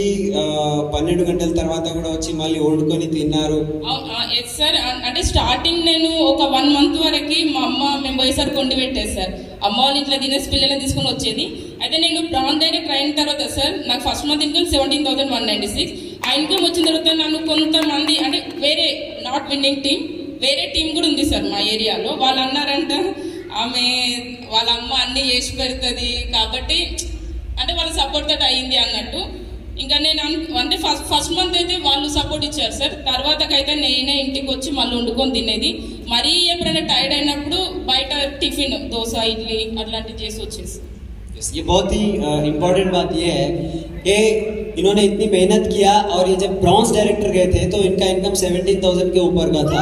12 గంటల తర్వాత కూడా వచ్చి మళ్ళీ వండుకొని తిన్నారు. Yes sir. అంటే స్టార్టింగ్ నేను ఒక 1 మంత్ వరకు మా అమ్మ మేము పోయేసరికి వండి పెట్టేది సార్. అమ్మ వాళ్ళు ఇంట్లో తినేసి పిల్లల్ని తీసుకొని వచ్చేది. అయితే నేను బ్రాన్ డైరెక్టర్ అయిన తర్వాత సార్ నాకు ఫస్ట్ మంత్ ఇన్కమ్ 17,196. ఆ ఇన్కమ్ వచ్చిన తర్వాత నన్ను కొంతమంది, అంటే వేరే నాట్ విన్నింగ్ టీమ్, వేరే టీం కూడా ఉంది సార్ మా ఏరియాలో. వాళ్ళు అన్నారంట ఆమె వాళ్ళ అమ్మ అన్నీ చేసి పెడుతుంది కాబట్టి, అంటే వాళ్ళ సపోర్ట్ తోటి అయింది అన్నట్టు. ఇంకా నేను అంటే ఫస్ట్ మంత్ అయితే వాళ్ళు సపోర్ట్ ఇచ్చారు సార్. తర్వాతకైతే నేనే ఇంటికి వచ్చి మళ్ళీ వండుకొని తినేది. మరీ ఎప్పుడైనా టైర్డ్ అయినప్పుడు బయట టిఫిన్, దోశ, ఇడ్లీ అట్లాంటివి చేసి వచ్చేసి. ये बहुत ही इम्पोर्टेंट बात ये है कि इन्होंने इतनी मेहनत किया और ये जब ब्रॉन्ज डायरेक्टर गए थे तो इनका इनकम 17,000 के ऊपर का था.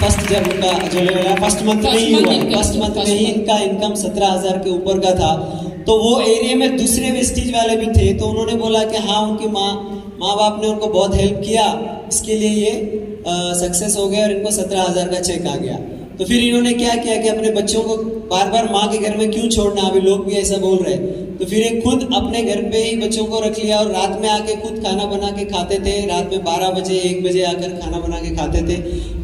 फर्स्ट जब उनका जो फर्स्ट मंथ में ही हुआ, फर्स्ट मंथ में ही इनका इनकम 17,000 के ऊपर का था. तो वो एरिया में दूसरे वेस्टेज वाले भी थे, तो उन्होंने बोला कि हाँ उनकी माँ बाप ने उनको बहुत हेल्प किया, इसके लिए ये सक्सेस हो गया और इनको 17,000 का चेक आ गया. तो फिर इन्होंने क्या किया कि अपने बच्चों को बार बार माँ के घर में क्यों छोड़ना, अभी लोग भी ऐसा बोल रहे हैं. तो फिर एक खुद अपने घर पे ही बच्चों को रख लिया और रात में आके खुद खाना बना के खाते थे. रात में 12 बजे 1 बजे आकर खाना बना के खाते थे.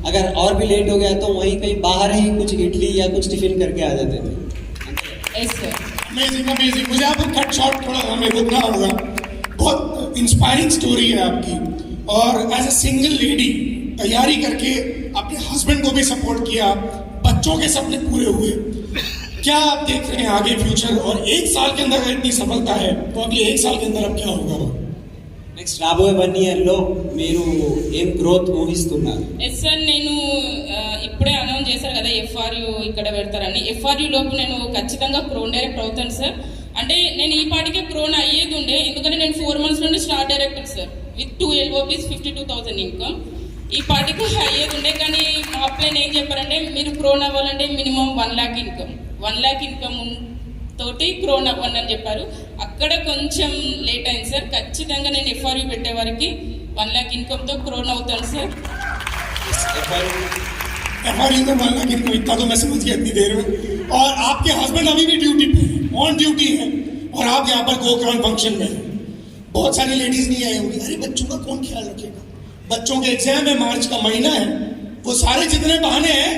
अगर और भी लेट हो गया तो वहीं कहीं बाहर ही कुछ इडली या कुछ टिफिन करके आ जाते थे. Yes sir. Amazing amazing. मुझे आपको कट शॉर्ट थोड़ा हमें रुकना होगा. बहुत इंस्पायरिंग स्टोरी है आपकी. और एज ए सिंगल लेडी तैयारी करके अपने हस्बैंड को भी सपोर्ट किया, बच्चों के सपने पूरे हुए. क्या आप देख रहे हैं आगे फ्यूचर? और 1 साल के अंदर अगर इतनी सफलता है तो अगले 1 साल के अंदर अब क्या होगा? నెక్స్ట్ రాబోయే 1 ఇయర్లో మీరు ఏం గ్రోత్ ఊహిస్తున్నారు? Yes sir. నేను ఇప్పుడే అనౌన్స్ చేశారు కదా FRU ఇక్కడ పెడతారని. FRU లోపు నేను ఖచ్చితంగా క్రోన్ డైరెక్టర్ అవుతాను సార్. అంటే నేను ఈ పాటికే క్రోన్ అయ్యేది ఉండే, ఎందుకంటే నేను 4 months నుండి star director sir with 2 LOPs 52,000 income. ఈ పాటికి అయ్యేది ఉండే, కానీ మా అప్లైన్ ఏం చెప్పారంటే మీరు క్రోన్ అవ్వాలంటే minimum 1 lakh income, 1 lakh income తోటి క్రోన్ అవ్వండి అని చెప్పారు. అక్కడ కొంచెం లేట్ అయింది సార్. ఖచ్చితంగా నేను FRU పెట్టే వారికి 1 lakh ఇన్కమ్తో క్రోన్ అవుతాను సార్. FRU में 1 लाख इनकम, इतना तो मैं समझ गया इतनी देर में. और आपके हस्बैंड अभी भी ड्यूटी पे है, ऑन ड्यूटी है, और आप यहाँ पर गो क्राउन फंक्शन में हैं. बहुत सारी लेडीज नहीं आई होंगी, अरे बच्चों का कौन ख्याल रखेगा, बच्चों के एग्जाम है, मार्च का महीना है, वो सारे जितने बहाने हैं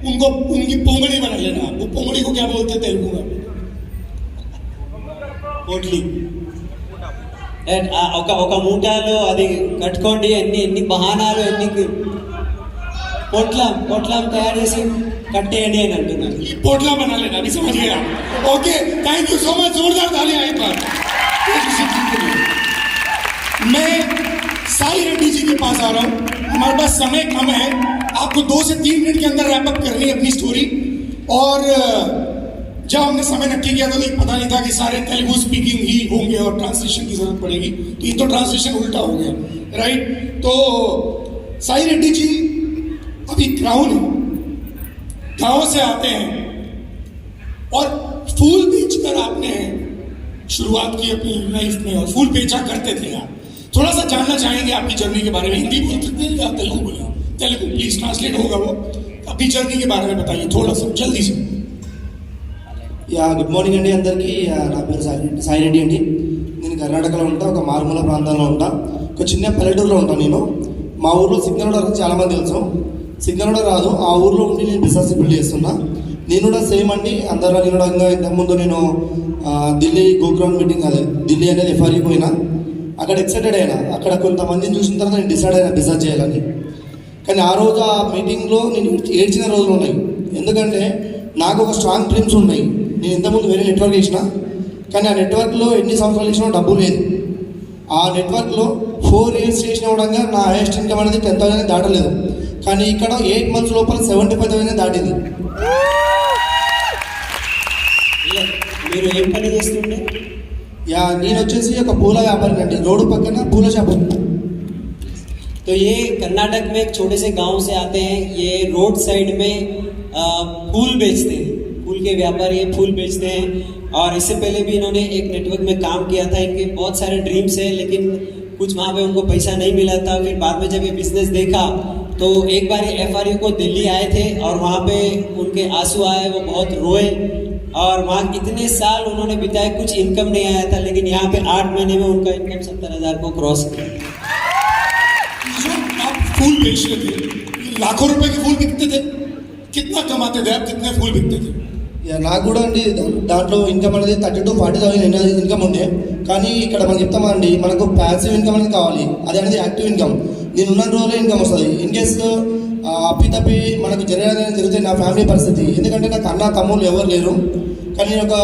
उनको उनकी पोंगड़ी बना लेना. वो पोंगड़ी को क्या बोलते हैं तेलुगु में? పోట్లీ. ఒక మూటాలో అది కట్టుకోండి, ఎన్ని బహానాలు, ఎన్ని పొట్లం తయారు చేసి కట్టేయండి అని అంటున్నారు. पोटला बना लेना, अभी समझ गया. Okay, thank you so much. जोरदार तालियां एक बार. मैं साई रेड्डी जी के पास आ रहा हूं. हमारे पास समय कम है, आपको 2 से 3 मिनट के अंदर रैप अप करनी है अपनी स्टोरी. और जब हमने समय नक्की किया था तो पता नहीं था कि सारे तेलुगु स्पीकिंग ही होंगे और ट्रांसलेशन की जरूरत पड़ेगी. तो ये तो ट्रांसलेशन उल्टा हो गया, राइट. तो साई रेड्डी जी अभी गांव से आते हैं और फूल बेचकर आपने शुरुआत की अपनी लाइफ में, और फूल बेचा करते थे आप. थोड़ा सा जानना चाहेंगे आपकी जर्नी के बारे में. हिंदी बोल सकते हैं या तेलुगु बोले? तेलुगु प्लीज, ट्रांसलेट होगा वो. अपनी जर्नी के बारे में बताइए थोड़ा सा जल्दी से. యా గుడ్ మార్నింగ్ అండి అందరికీ. నా పేరు సాయి రెడ్డి అండి. నేను కర్ణాటకలో ఉంటా, ఒక మారుమూల ప్రాంతంలో ఉంటా, ఒక చిన్న పల్లెటూరులో ఉంటాను నేను. మా ఊర్లో సిగ్నల్ కూడా చాలామంది తెలుసు. సిగ్నల్ కూడా రాదు, ఆ ఊర్లో ఉండి నేను బిజినెస్ బిల్డ్ చేస్తున్నా. నేను కూడా సేమ్ అండి అందరూ. నేను కూడా ఇంతకుముందు నేను ఢిల్లీ గోగ్రౌండ్ మీటింగ్, అదే ఢిల్లీ అనేది ఎఫ్ఆర్ఈ పోయినా, అక్కడ ఎక్సైటెడ్ అయినా. అక్కడ కొంతమందిని చూసిన తర్వాత నేను డిసైడ్ అయినా బిజినెస్ చేయాలని. కానీ ఆ రోజు ఆ మీటింగ్లో నేను ఏడ్చిన రోజులు ఉన్నాయి. ఎందుకంటే నాకు ఒక స్ట్రాంగ్ డ్రీమ్స్ ఉన్నాయి. నేను ఇంతకుముందు వేరే నెట్వర్క్ చేసిన, కానీ ఆ నెట్వర్క్లో ఎన్ని సంవత్సరాలు చేసినా డబ్బు లేదు. ఆ నెట్వర్క్లో 4 years చేసిన కూడా నా హైయెస్ట్ ఇన్కమ్ అనేది 10,000 దాటలేదు. కానీ ఇక్కడ 8 months లోపల 75,000 దాటింది. మీరు ఏం పని చేస్తుండే? యా నేను వచ్చేసి ఒక పూల వ్యాపారి అండి, రోడ్డు పక్కన పూల షాప్. तो ये कर्नाटक में एक छोटे से गांव से आते हैं. ये रोड साइड में फूल बेचते हैं, फूल के व्यापारी ये फूल बेचते हैं. और इससे पहले भी इन्होंने एक नेटवर्क में काम किया था. इनके बहुत सारे ड्रीम्स हैं, लेकिन कुछ वहाँ पे उनको पैसा नहीं मिला था. फिर बाद में जब ये बिजनेस देखा तो एक बार ये एफआरयू को दिल्ली आए थे और वहाँ पे उनके आंसू आए, वो बहुत रोए. और वहाँ इतने साल उन्होंने बिताए, कुछ इनकम नहीं आया था, लेकिन यहाँ पे 8 महीने में उनका इनकम 70,000 को क्रॉस किया. जो आप फूल बेचते थे, लाखों रुपए के फूल बिकते थे, कितना कमाते थे आप? कितने फूल बिकते थे? యా నాకు కూడా అండి దాంట్లో ఇన్కమ్ అనేది 30,000 to 40,000 ఇన్కమ్ ఉండే. కానీ ఇక్కడ మనం చెప్తామా అండి, మనకు ప్యాసివ్ ఇన్కమ్ అనేది కావాలి, అది అనేది యాక్టివ్ ఇన్కమ్. నేను ఉన్న రోజులే ఇన్కమ్ వస్తుంది. ఇన్ కేస్ అప్పి మనకు జరిగితే నా ఫ్యామిలీ పరిస్థితి, ఎందుకంటే నాకు అన్న తమ్ముళ్ళు ఎవరు లేరు. కానీ నేను ఒక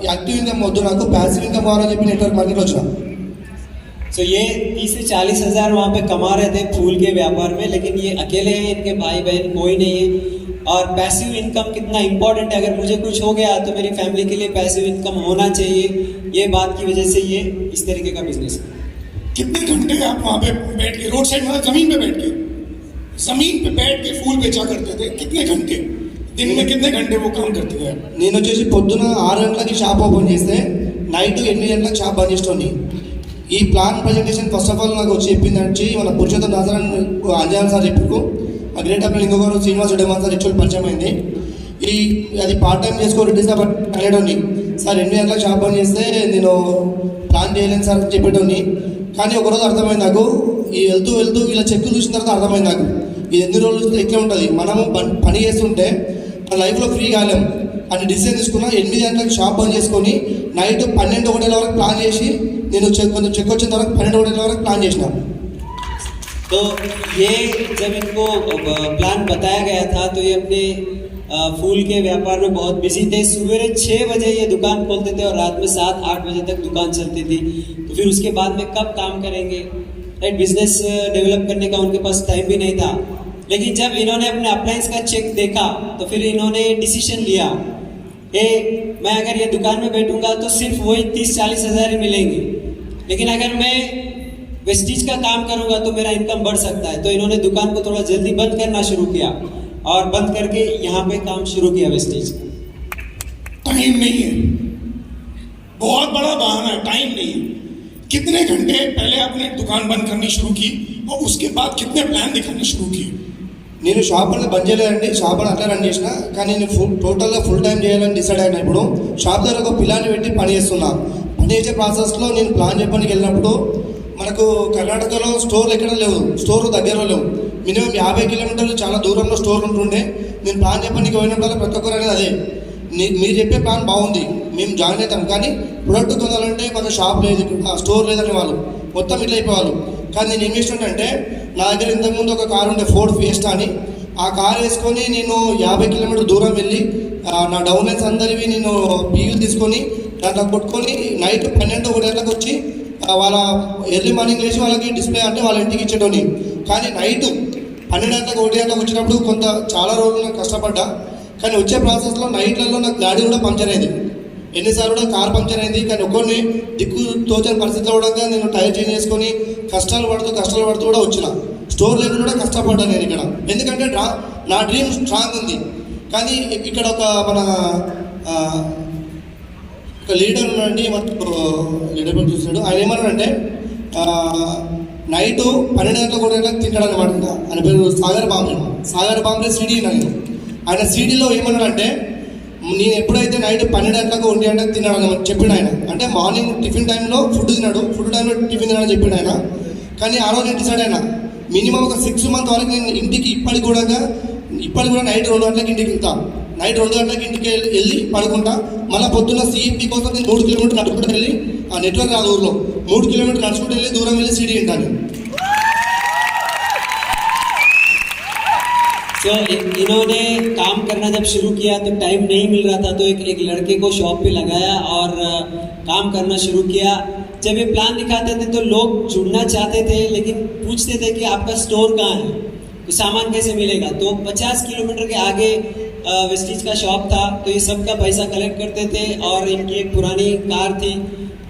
యాక్టివ్ ఇన్కమ్ వద్దు, నాకు ప్యాసివ్ ఇన్కమ్ కావాలని చెప్పి నెట్వర్క్ మార్కెట్లో వచ్చిన. तो ये 30 से 40,000 वहाँ पे कमा रहे थे फूल के व्यापार में, लेकिन ये अकेले हैं, इनके भाई बहन कोई नहीं है. और पैसिव इनकम कितना इम्पोर्टेंट है, अगर मुझे कुछ हो गया तो मेरी फैमिली के लिए पैसिव इनकम होना चाहिए. ये बात की वजह से ये इस तरीके का बिजनेस है. कितने घंटे आप वहाँ पे बैठ के, रोड साइड मतलब जमीन पे बैठ के फूल बेचा करते थे? कितने घंटे दिन में, कितने घंटे वो काम करते थे? నేను వచ్చేసి పొద్దున 6 గంటలకి షాప్ ఓపెన్ చేస్తే నైట్ 8 గంటలకు షాప్ బంద్ చేస్తుంది. ఈ plan presentation first of all నాకు వచ్చి చెప్పింది వచ్చి మన పురుషోత్తం దాసరాన్ అంజాన్ సార్ చెప్పు, ఆ గ్రేట్ అప్లై ఇంకొకరు శ్రీనివాస్ రెడ్డి సార్ యాక్చువల్ పరిచయం అయింది. అది పార్ట్ టైం చేసుకో రెడ్డి సార్ అనేటోని. సార్ 8 గంటలకు షాప్ బంద్ చేస్తే నేను ప్లాన్ చేయలేను సార్ చెప్పేటోని. కానీ ఒకరోజు అర్థమైంది నాకు, ఈ వెళ్తూ ఇలా చెక్కులు చూసిన తర్వాత అర్థమైంది నాకు, ఇది ఎన్ని రోజులు చూస్తే ఎట్లా ఉంటుంది. మనము పని చేస్తుంటే మన లైఫ్లో ఫ్రీ కాలేము అని డిసిజన్ తీసుకున్నా. 8 గంటలకు షాప్ బంద్ చేసుకొని నైట్ 12-1 వరకు ప్లాన్ చేసి, నేను కొంచెం చెక్ వచ్చిన తర్వాత 12-1 వరకు ప్లాన్ చేసిన. तो ये जब इनको प्लान बताया गया था तो ये अपने फूल के व्यापार में बहुत बिजी थे. सवेरे 6 बजे ये दुकान खोलते थे और रात में 7-8 बजे तक दुकान चलती थी. तो फिर उसके बाद में कब काम करेंगे, राइट. बिजनेस डेवलप करने का उनके पास टाइम भी नहीं था. लेकिन जब इन्होंने अपने अप्लायंस का चेक देखा तो फिर इन्होंने डिसीजन लिया कि मैं अगर ये दुकान में बैठूंगा तो सिर्फ वही 30-40 हज़ार ही मिलेंगे, लेकिन अगर मैं वेस्टीज का काम करूंगा तो मेरा इनकम बढ़ सकता है. तो इन्होंने दुकान को थोड़ा जल्दी बंद करना शुरू किया और बंद करके यहाँ पे काम शुरू किया वेस्टीज. टाइम नहीं है, बहुत बड़ा बहाना है, टाइम नहीं है. कितने घंटे पहले आपने दुकान बंद करनी शुरू की और उसके बाद कितने प्लान दिखाने शुरू किए? నేను షాప్ అనేది బంద్ చేయలేదండి, షాప్ అని అట్లా రన్ చేసిన. కానీ నేను టోటల్గా ఫుల్ టైం చేయాలని డిసైడ్ అయినా. ఇప్పుడు షాప్ దగ్గర ఒక పిల్లాన్ని పెట్టి పని చేస్తున్నా. పని చేసే ప్రాసెస్లో నేను ప్లాన్ చెప్పడానికి వెళ్ళినప్పుడు మనకు కర్ణాటకలో స్టోర్లు ఎక్కడ లేవు, స్టోర్ దగ్గరలో లేవు. మినిమం 50 కిలోమీటర్లు చాలా దూరంలో స్టోర్ ఉంటుండే. నేను ప్లాన్ చెప్పడానికి పోయినప్పుడు ప్రతి ఒక్కరు అనేది అదే, మీరు చెప్పే ప్లాన్ బాగుంది, మేము జాయిన్ అవుతాం, కానీ ప్రొడక్ట్ కొనాలంటే మాకు షాప్ లేదు, స్టోర్ లేదని వాళ్ళు మొత్తం ఇట్లా అయిపోవాలి. కానీ నేను ఏం చేస్తుంటే, నా దగ్గర ఇంతకుముందు ఒక కారు ఉండే ఫోర్డ్ ఫియస్టా అని, ఆ కార్ వేసుకొని నేను 50 కిలోమీటర్ దూరం వెళ్ళి నా డౌన్లైన్స్ అందరివి నేను పీలు తీసుకొని దాంట్లో కొట్టుకొని నైట్ 12-1 గంటలకు వచ్చి వాళ్ళ ఎర్లీ మార్నింగ్ లేచి వాళ్ళకి డిస్ప్లే అంటే వాళ్ళ ఇంటికి ఇచ్చేటోని. కానీ నైట్ 12 గంటలకు 1 గంటలకు వచ్చినప్పుడు చాలా రోజులు నేను కష్టపడ్డా. కానీ వచ్చే ప్రాసెస్లో నైట్లలో నాకు గాడి కూడా పంక్చర్ అయింది. ఎన్నిసార్లు కూడా కార్ పంక్చర్ అయింది. కానీ ఒక్కొన్ని దిక్కు తోచని పరిస్థితిలో కూడా నేను టైర్ చేంజ్ చేసుకొని కష్టాలు పడుతూ కూడా వచ్చిన. స్టోర్ లేకుండా కూడా కష్టపడ్డాను నేను ఇక్కడ. ఎందుకంటే నా డ్రీమ్ స్ట్రాంగ్ ఉంది. కానీ ఇక్కడ మన ఒక లీడర్ ఉన్నాడండి, లీడర్ పేరు చూస్తున్నాడు. ఆయన ఏమన్నాడంటే నైట్ 12 గంటలకు 1 గంటలకు తింటాడు అనమాట. ఆయన పేరు సాగర్ బాంబ్రే సిడీ నేను. ఆయన సీడీలో ఏమన్నాడంటే నేను ఎప్పుడైతే నైట్ 12 గంటలకు 1 గంటలకు తిన్నాడని చెప్పాడు ఆయన. అంటే మార్నింగ్ టిఫిన్ టైంలో ఫుడ్ టైంలో టిఫిన్ తినాలని చెప్పాడు ఆయన. కానీ ఆ రోజు నేను డిసైడ్ అయినా మినిమం ఒక 6 మంత్ వరకు నేను ఇంటికి ఇప్పటికి కూడా నైట్ 2 గంటలకు ఇంటికి వెళ్తాను. నైట్ 2 గంటలకు ఇంటికి వెళ్ళి పడుకుంటా. మళ్ళీ పొద్దున్న సిఇపి కోసం నేను 3 కిలోమీటర్లు నడుచుకుంటూ వెళ్ళి ఆ నెట్వర్క్ రాదు ఊర్లో 3 కిలోమీటర్లు నడుచుకుంటూ వెళ్ళి దూరం వెళ్ళి సీడీ వింటాను. तो इन्होंने काम करना जब शुरू किया तो टाइम नहीं मिल रहा था, तो एक लड़के को शॉप पे लगाया और काम करना शुरू किया. जब ये प्लान दिखाते थे तो लोग जुड़ना चाहते थे, लेकिन पूछते थे कि आपका स्टोर कहाँ है, तो सामान कैसे मिलेगा. तो 50 किलोमीटर के आगे वेस्टीज का शॉप था, तो ये सबका पैसा कलेक्ट करते थे. और इनकी एक पुरानी कार थी,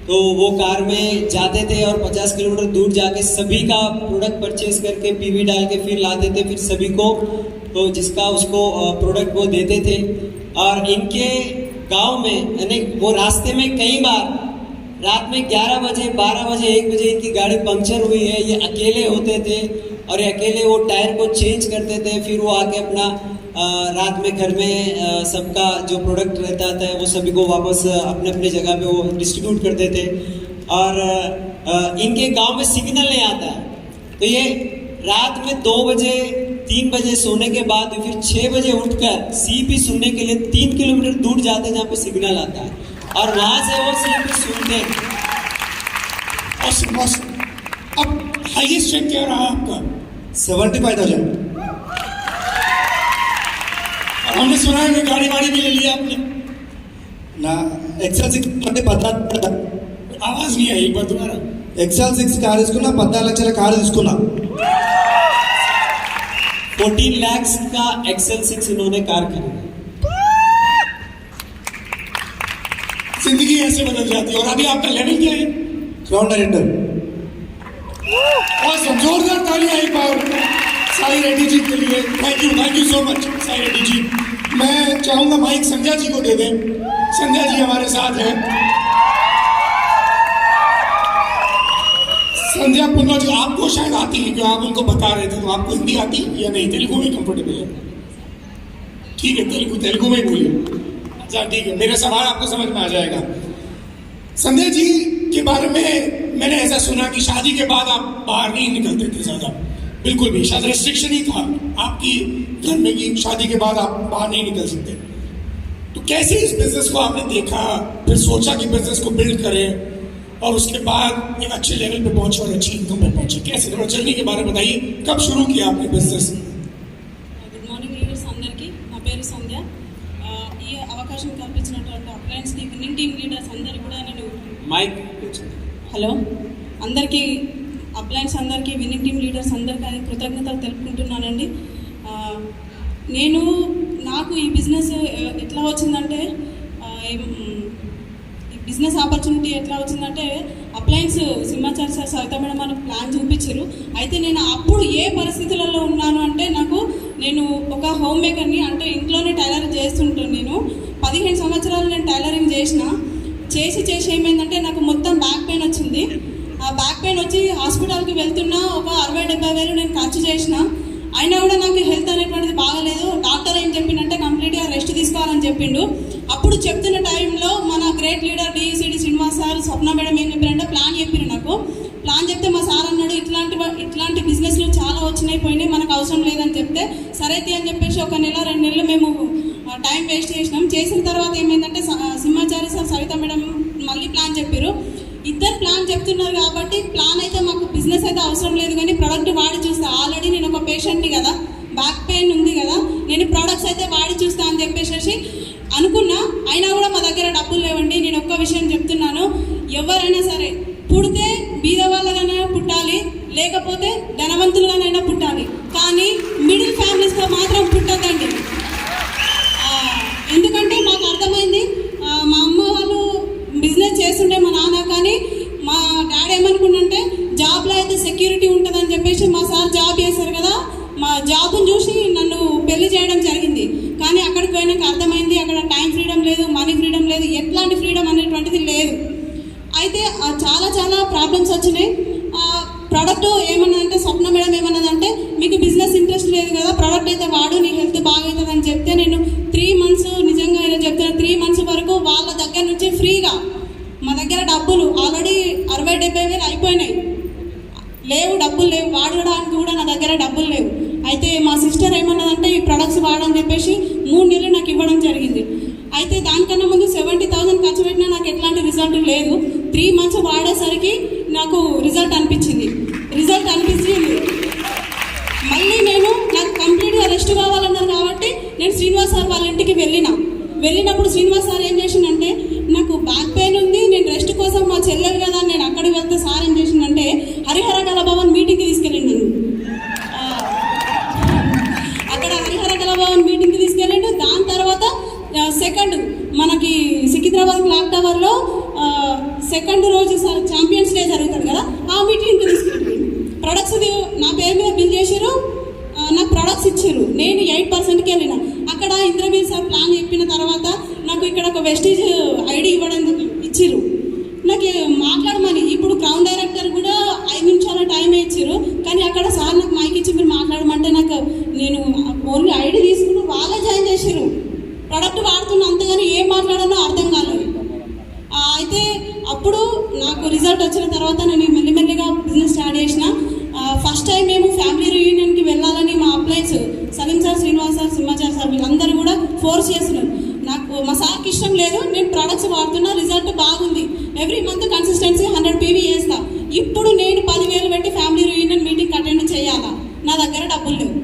तो वो कार में जाते थे और 50 किलोमीटर दूर जाके सभी का प्रोडक्ट परचेज करके पीवी डाल के फिर लाते थे, फिर सभी को तो जिसका उसको प्रोडक्ट वो देते थे. और इनके गांव में यानी वो रास्ते में कई बार रात में 11 बजे 12 बजे 1 बजे इनकी गाड़ी पंक्चर हुई है. ये अकेले होते थे और ये अकेले वो टायर को चेंज करते थे. फिर वो आके अपना रात में घर में सबका जो प्रोडक्ट रहता था वो सभी को वापस अपने अपने जगह पे वो डिस्ट्रीब्यूट करते थे. और इनके गांव में सिग्नल नहीं आता है, तो ये रात में 2 बजे 3 बजे सोने के बाद फिर 6 बजे उठकर सीपी सुनने के लिए 3 किलोमीटर दूर जाते हैं जहाँ पे सिग्नल आता है और वहाँ से वो सीपी सुनते हैं. अब हाईएस्ट चेक क्या रहा आपका? 75,000. हमने सुना है कि गाड़ी वाड़ी भी ले लिया आपने. నా XL6 అంటే 14 आवाज नहीं आई, एक बार दोबारा. XL6 కార్ తీసుకున్నా, 14 లక్షల కారు తీసుకున్నా. 14 लाख का XL6 इन्होंने कार खरीदा. जिंदगी ऐसे बदल जाती है. और अभी आपका लेवल क्या है? Crown director. और जोरदार तालियां एक बार साई रेड्डी जी के लिए. Thank you so much Sai Reddy ji. मैं चाहूंगा माइक संध्या जी को दे दें. संध्या जी हमारे साथ हैं. संध्या पुन्ना जी आपको शायद आती है, क्यों आप उनको बता रहे थे, तो आपको हिंदी आती या नहीं? तेलुगु में कंफर्टेबल है? ठीक है, तेलुगु में बोलिए. अच्छा ठीक है, मेरा सवाल आपको समझ में आ जाएगा. संध्या जी के बारे में मैंने ऐसा सुना कि शादी के बाद आप बाहर नहीं निकलते थे ज़्यादा, बिल्कुल भी. शायद रेस्ट्रिक्शन ही था आपकी घर में कि शादी के बाद आप बाहर नहीं निकल सकते. तो कैसे इस बिजनेस को आपने देखा, फिर सोचा कि बिजनेस को बिल्ड करें और उसके बाद एक अच्छे लेवल पे पहुंचे और अच्छी इनकम पे पहुंचे? कैसे थोड़ा जर्नी के बारे में बताइए. कब शुरू किया आपने बिजनेस? గుడ్ మార్నింగ్ లీడర్స్ అందరికీ. నా పేరు సంధ్య. ఈ అవకాశం కల్పించినటువంటి అప్లయన్స్కి విన్నింగ్ టీమ్ లీడర్స్ అందరికీ కూడా నేను माइक హలో అందరికీ అప్లయన్స్ అందరికీ విన్నింగ్ టీమ్ లీడర్స్ అందరికీ కృతజ్ఞతలు తెలుపుకుంటున్నానండి. నాకు ఈ బిజినెస్ ఎట్లా వచ్చిందంటే ఈ బిజినెస్ ఆపర్చునిటీ ఎట్లా వచ్చిందంటే appliances Simhachari sir Savita madam మనకు ప్లాన్ చూపించారు. అయితే నేను అప్పుడు ఏ పరిస్థితులలో ఉన్నాను అంటే నేను ఒక హోమ్ మేకర్ని, అంటే ఇంట్లోనే టైలరింగ్ చేస్తుంటాను. నేను 15 సంవత్సరాలు నేను టైలరింగ్ చేసి ఏమైందంటే నాకు మొత్తం బ్యాక్ పెయిన్ వచ్చింది. ఆ బ్యాక్ పెయిన్ వచ్చి హాస్పిటల్కి వెళ్తున్నా ఒక 60-70 వేలు నేను ఖర్చు చేసిన. అయినా కూడా నాకు హెల్త్ అనేటువంటిది బాగలేదు. డాక్టర్ ఏం చెప్పిండంటే కంప్లీట్గా రెస్ట్ తీసుకోవాలని చెప్పిండు. అప్పుడు చెప్తున్న టైంలో మన గ్రేట్ లీడర్ డిసిడి శ్రీనివాస్ సార్, స్వప్న మేడం ఏం చెప్పారంటే ప్లాన్ చెప్పారు. నాకు ప్లాన్ చెప్తే మా సార్ అన్నాడు ఇట్లాంటి బిజినెస్లు చాలా పోయినాయి, మనకు అవసరం లేదని చెప్తే సరే అని చెప్పేసి 1 నెల 2 నెలలు మేము టైం వేస్ట్ చేసినాం. చేసిన తర్వాత ఏమైందంటే సింహాచారి సార్ సవిత మేడం మళ్ళీ ప్లాన్ చెప్పారు. ఇద్దరు ప్లాన్ చెప్తున్నారు కాబట్టి ప్లాన్ అయితే మాకు బిజినెస్ అయితే అవసరం లేదు, కానీ ప్రొడక్ట్ వాడి చూస్తే ఆల్రెడీ నేను ఒక పేషెంట్ని కదా, బ్యాక్ పెయిన్ ఉంది కదా, నేను ప్రోడక్ట్స్ అయితే వాడి చూస్తా అని చెప్పేసి అనుకున్నా. అయినా కూడా మా దగ్గర డబ్బులు లేవండి. నేను ఒక్క విషయం చెప్తున్నాను, ఎవరైనా సరే పుడితే బీద వాళ్ళగానైనా పుట్టాలి, లేకపోతే ధనవంతులుగానైనా పుట్టాలి, కానీ మిడిల్ ఫ్యామిలీస్తో మాత్రం పుట్టద్దండి. ఎందుకంటే మాకు అర్థమైంది, మా అమ్మ వాళ్ళు బిజినెస్ చేస్తుంటే మా నాన్న, కానీ మా డాడీ ఏమనుకుంటుంటే జాబ్లో అయితే సెక్యూరిటీ ఉంటుందని చెప్పేసి మా సార్ జాబ్ చేశారు కదా, మా జాబ్ని చూసి నన్ను పెళ్లి చేయడం జరిగింది. కానీ అక్కడికి పోయినాక అర్థమైంది, అక్కడ టైం ఫ్రీడమ్ లేదు, మనీ ఫ్రీడమ్ లేదు, ఎట్లాంటి ఫ్రీడమ్ అనేటువంటిది లేదు. అయితే చాలా చాలా ప్రాబ్లమ్స్ వచ్చినాయి. ప్రోడక్ట్ ఏమన్నదంటే, స్వప్న మేడం ఏమన్నదంటే, మీకు బిజినెస్ ఇంట్రెస్ట్ లేదు కదా, ప్రోడక్ట్ అయితే వాడు, నీ హెల్త్ బాగవుతుంది అని చెప్తే నేను 3 months, నిజంగా ఇలా చెప్తాను, 3 months వరకు వాళ్ళ దగ్గర నుంచి ఫ్రీగా, మా దగ్గర డబ్బులు ఆల్రెడీ 60-70 వేలు అయిపోయినాయి, లేవు డబ్బులు లేవు, వాడడానికి కూడా నా దగ్గర డబ్బులు లేవు. అయితే మా సిస్టర్ ఏమన్నదంటే, ఈ ప్రొడక్ట్స్ వాడని చెప్పేసి 3 నెలలు నాకు ఇవ్వడం జరిగింది. అయితే దానికన్నా ముందు 70,000 ఖర్చు పెట్టినా నాకు ఎట్లాంటి రిజల్ట్ లేదు. 3 months వాడేసరికి నాకు రిజల్ట్ అనిపించింది. మళ్ళీ నాకు కంప్లీట్గా రెస్ట్ కావాలన్నారు కాబట్టి నేను శ్రీనివాస్ సార్ వాళ్ళ ఇంటికి వెళ్ళినప్పుడు శ్రీనివాస్ సార్ ఏం చేసిందంటే, నాకు బ్యాక్ పెయిన్ ఉంది, నేను రెస్ట్ కోసం మా చెల్లెలు కదా నేను అక్కడికి వెళ్తే సార్ ఏం చేసిందంటే హరిహర కళాభవన్ మీటింగ్కి తీసుకెళ్ళిండు. అక్కడ హరిహర కళాభవన్ మీటింగ్కి తీసుకెళ్ళిండు. దాని తర్వాత సెకండ్ మనకి సికింద్రాబాద్ క్లాక్ టవర్లో సెకండ్ రోజు ఛాంపియన్స్ డే జరుగుతుంది కదా, ఆ మీటింగ్కి తీసుకెళ్ళి ప్రొడక్ట్స్ నా పేరు మీద బిల్ చేసారు, నాకు ప్రొడక్ట్స్ ఇచ్చారు. నేను 8%కి వెళ్ళిన. అక్కడ ఇంద్రవీర్ సార్ ప్లాన్ చెప్పిన తర్వాత నాకు ఇక్కడ ఒక వెస్టీజ్ ఐడి ఇవ్వడం ఇచ్చిర్రు, నాకు మాట్లాడమని. ఇప్పుడు క్రౌన్ డైరెక్టర్ కూడా 5 నిమిషాల టైం ఇచ్చారు, కానీ అక్కడ సార్ నాకు మైక్ ఇచ్చి మీరు మాట్లాడమంటే నేను ఓన్లీ ఐడి తీసుకుని వాళ్ళే జాయిన్ చేసారు. ప్రొడక్ట్ వాడుతున్నా అంతేగాని ఏం మాట్లాడాలో అర్థం కాలేదు. అయితే అప్పుడు నాకు రిజల్ట్ వచ్చిన తర్వాత నేను మెల్లిమెల్లిగా బిజినెస్ స్టార్ట్ చేసిన. ఫస్ట్ టైం మేము ఫ్యామిలీ రియూనియన్కి వెళ్ళాలని మా uplines Salim sir, Srinivas sir, Simhachar sir వీళ్ళందరూ కూడా ఫోర్స్ చేస్తున్నారు. నాకు మా సార్కి ఇష్టం లేదు, నేను ప్రొడక్ట్స్ వాడుతున్నా, రిజల్ట్ బాగుంది, ఎవ్రీ మంత్ కన్సిస్టెన్సీ 100 PV చేస్తా. ఇప్పుడు నేను 10,000 పెట్టి ఫ్యామిలీ రియూనియన్ మీటింగ్ అటెండ్ చేయాలా, నా దగ్గర డబ్బులు లేవు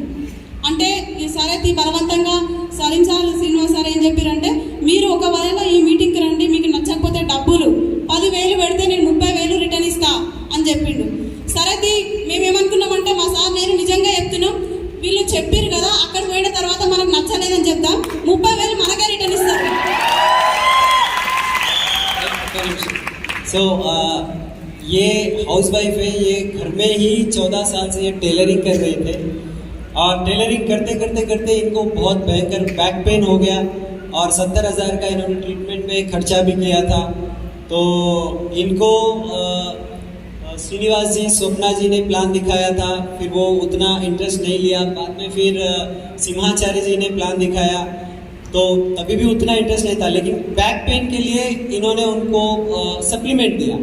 అంటే సరే బలవంతంగా సలీం సార్, శ్రీనివాస్ సార్ ఏం చెప్పారంటే, మీరు ఒకవేళ ఈ మీటింగ్కి రండి, మీకు నచ్చకపోతే డబ్బులు 10,000 పెడితే నేను 30,000 రిటర్న్ ఇస్తా అని చెప్పిండు. సరే మేమేమనుకున్నామంటే, మా సార్ నేను నిజంగా చెప్తున్నాం, వీళ్ళు చెప్పారు కదా, అక్కడ పోయిన తర్వాత మనకు నచ్చలేదని చెప్తాం, 30,000 మనకే రిటర్న్ ఇస్తారు. So ये हाउस वाइफ है, ये घर में ही 14 साल से ये टेलरिंग कर रहे थे, और टेलरिंग करते करते करते इनको बहुत भयंकर बैक पेन हो गया, और 70,000 का इन्होंने ट्रीटमेंट में खर्चा भी किया था. तो इनको श्रीनिवास जी, स्वप्ना जी ने प्लान दिखाया था, फिर वो उतना इंटरेस्ट नहीं लिया. बाद में फिर सिंहाचार्य जी ने प्लान दिखाया, तो तभी भी उतना इंटरेस्ट नहीं था. लेकिन बैक पेन के लिए इन्होंने उनको सप्लीमेंट दिया,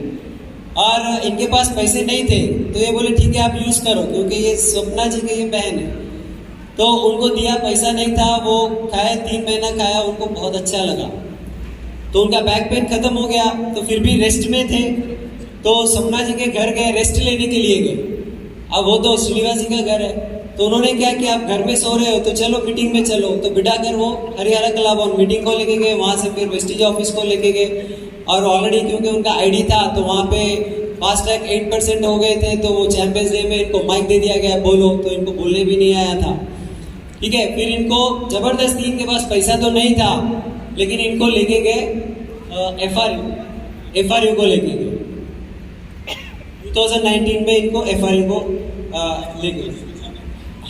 और इनके पास पैसे नहीं थे, तो ये बोले ठीक है आप यूज़ करो, क्योंकि ये स्वप्ना जी की ये बहन है. तो उनको दिया, पैसा नहीं था, वो खाया, 3 महीना खाया, उनको बहुत अच्छा लगा, तो उनका बैक पेन खत्म हो गया. तो फिर भी रेस्ट में थे, तो स्वप्ना जी के घर गए, रेस्ट लेने के लिए गए. अब वो तो श्रीनिवास जी का घर है, तो उन्होंने क्या किया, आप घर में सो रहे हो तो चलो मीटिंग में चलो, तो बिठाकर वो हरिहर कलाभवन मीटिंग को लेके गए. वहाँ से फिर वेस्टीज ऑफिस को लेके गए, और ऑलरेडी क्योंकि उनका आईडी था, तो वहाँ पे फास्ट ट्रैक 8% हो गए थे, तो वो चैंपियंस डे में इनको माइक दे दिया गया, बोलो, तो इनको बोलने भी नहीं आया था. ठीक है, फिर इनको जबरदस्ती, इनके पास पैसा तो नहीं था, लेकिन इनको लेके गए FRU को लेके गए. 2019 में इनको FRU को ले गए.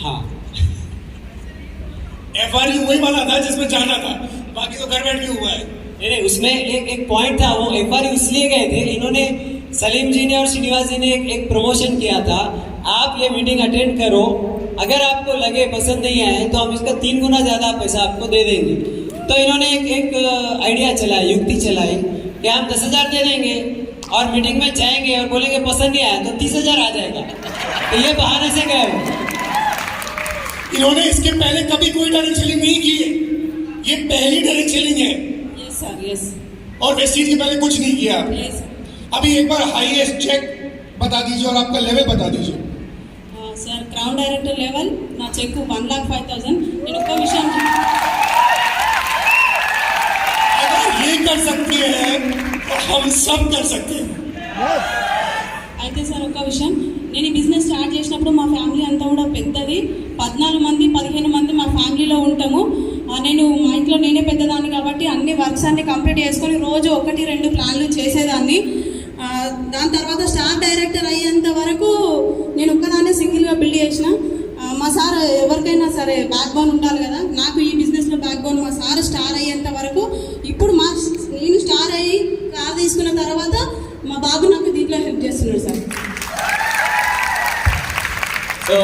हाँ, FRU वही वाला था जिसमें जाना था, बाकी तो घर बैठ के हुआ है. नहीं, उसमें एक पॉइंट था, वो FRU इसलिए गए थे, इन्होंने सलीम जी ने और श्रीनिवास जी ने एक प्रमोशन किया था, आप ये मीटिंग अटेंड करो, अगर आपको लगे पसंद नहीं आए तो हम इसका 3 गुना ज़्यादा पैसा आपको दे देंगे. तो इन्होंने एक आइडिया चलाई, युक्ति चलाई कि हम 10,000 दे देंगे, और मीटिंग में जाएंगे और बोलेंगे पसंद नहीं आया तो 30,000 आ जाएगा. तो ये बहाने से गए. इन्होंने इसके पहले कभी कोई डायरेक्ट सेलिंग नहीं की है, ये पहली डायरेक्ट सेलिंग है. यस सर, यस और वेस्टीज के पहले कुछ नहीं किया. यस. अभी एक बार हाईएस्ट चेक बता दीजिए और आपका लेवल बता दीजिए. Sir, crown director director level నా చెక్ 1,05,000. నేను ఒక్క విషయం अगर ये कर सकते हैं तो हम सब कर सकते हैं. అయితే సార్ ఒక్క విషయం, నేను ఈ బిజినెస్ స్టార్ట్ చేసినప్పుడు మా ఫ్యామిలీ అంతా కూడా పెద్దది, 14 మంది 15 మంది మా ఫ్యామిలీలో ఉంటాము. నేను మా ఇంట్లో నేనే పెద్దదాన్ని కాబట్టి అన్ని వర్క్స్ అన్ని కంప్లీట్ చేసుకొని రోజు 1-2 ప్లాన్లు చేసేదాన్ని. దాని తర్వాత స్టార్ డైరెక్టర్ అయ్యేంత వరకు నేను ఒక్కదాన్నే సింగిల్గా బిల్డ్ చేసిన. మా సార్ ఎవరికైనా సరే బ్యాక్ బోన్ ఉండాలి కదా, నాకు ఈ బిజినెస్లో బ్యాక్ బోన్ మా సార్ స్టార్ అయ్యేంత వరకు. ఇప్పుడు నేను స్టార్ అయ్యి కార్ తీసుకున్న తర్వాత మా బాబు నాకు దీంట్లో హెల్ప్ చేస్తున్నాడు సార్. तो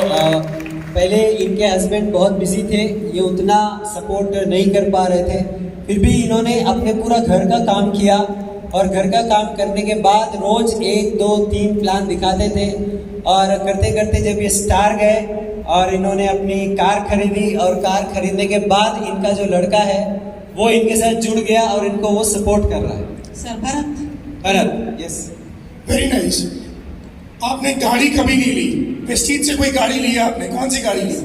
पहले इनके हस्बैंड बहुत बिजी थे, ये उतना सपोर्ट नहीं कर पा रहे थे, फिर भी इन्होंने अपने पूरा घर का काम किया और घर का काम करने के बाद रोज 1, 2, 3 प्लान दिखाते थे और करते करते जब ये स्टार गए और इन्होंने अपनी कार खरीदी और कार खरीदने के बाद इनका जो लड़का है वो इनके साथ जुड़ गया और इनको वो सपोर्ट कर रहा है. Sir Bharat, Bharat, yes. Very nice. आपने गाड़ी कभी नहीं ली, प्रेस्टीज से कोई गाड़ी लिया आपने? कौन सी गाड़ी ली?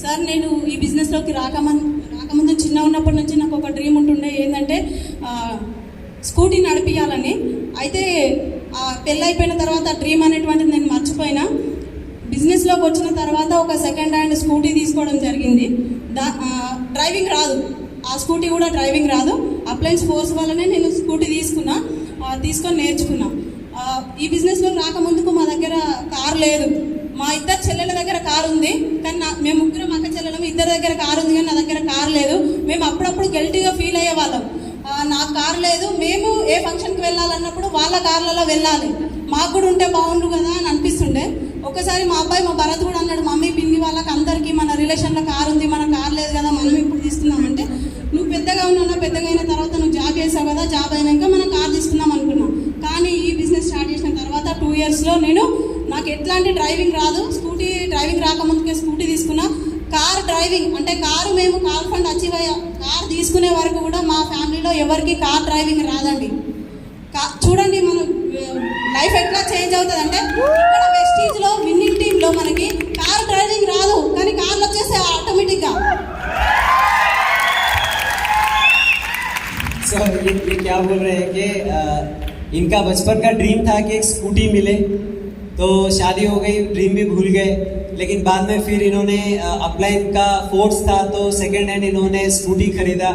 సార్ నేను ఈ బిజినెస్లోకి రాకముందు చిన్న ఉన్నప్పటి నుంచి నాకు ఒక డ్రీమ్ ఉంటుండే, ఏంటంటే స్కూటీ నడిపించాలని. అయితే పెళ్ళి అయిపోయిన తర్వాత డ్రీమ్ అనేటువంటిది నేను మర్చిపోయినా. బిజినెస్లోకి వచ్చిన తర్వాత ఒక సెకండ్ హ్యాండ్ స్కూటీ తీసుకోవడం జరిగింది. డ్రైవింగ్ రాదు, ఆ స్కూటీ కూడా డ్రైవింగ్ రాదు. అప్లయన్స్ ఫోర్స్ వల్లనే నేను స్కూటీ తీసుకొని నేర్చుకున్నా. ఈ బిజినెస్లోకి రాకముందుకు మా దగ్గర కార్ లేదు. మా ఇద్దరు చెల్లెల దగ్గర కారు ఉంది, కానీ మేము ముగ్గురం అక్క చెల్లెలం, ఇద్దరి దగ్గర కారు ఉంది కానీ నా దగ్గర కారు లేదు. మేము అప్పుడప్పుడు గిల్టీగా ఫీల్ అయ్యే వాళ్ళం, నాకు కారు లేదు. మేము ఏ ఫంక్షన్కి వెళ్ళాలన్నప్పుడు వాళ్ళ కార్లలో వెళ్ళాలి, మాకు కూడా ఉంటే బాగుండు కదా అని అనిపిస్తుండే. ఒకసారి మా అబ్బాయి మా భరత్ కూడా అన్నాడు, మమ్మీ పిన్ని వాళ్ళకి అందరికీ మన రిలేషన్లో కారు ఉంది, మన కారు లేదు కదా, మనం ఇప్పుడు తీసుకుందామంటే, నువ్వు పెద్దగా ఉన్నా, పెద్దగా అయిన తర్వాత నువ్వు జాబ్ చేసావు కదా, జాబ్ అయినాక మనం కారు తీసుకుందాం అనుకున్నాం. కానీ ఈ బిజినెస్ స్టార్ట్ చేసిన తర్వాత 2 ఇయర్స్లో నాకు ఎట్లాంటి డ్రైవింగ్ రాదు. స్కూటీ డ్రైవింగ్ రాకముందుకే స్కూటీ తీసుకున్నా. కార్ డ్రైవింగ్ అంటే మేము కార్ ఫండ్ అచీవ్ అయ్యా కార్ తీసుకునే వరకు కూడా మా ఫ్యామిలీలో ఎవరికి కార్ డ్రైవింగ్ రాదండి. చూడండి మన లైఫ్ ఎట్లా చేంజ్ అవుతుంది అంటే, ఇక్కడ వెస్టీజ్లో విన్నింగ్ టీంలో మనకి కార్ డ్రైవింగ్ రాదు, కానీ కార్లు వచ్చేస్తాయి ఆటోమేటిక్గా. So, ये क्या बोल रहे हैं कि इनका बचपन का ड्रीम था कि एक स्कूटी मिले, तो शादी हो गई, ड्रीम भी भूल गए. लेकिन बाद में फिर इन्होंने अपलाइन का फोर्स था तो सेकेंड हैंड इन्होंने स्कूटी खरीदा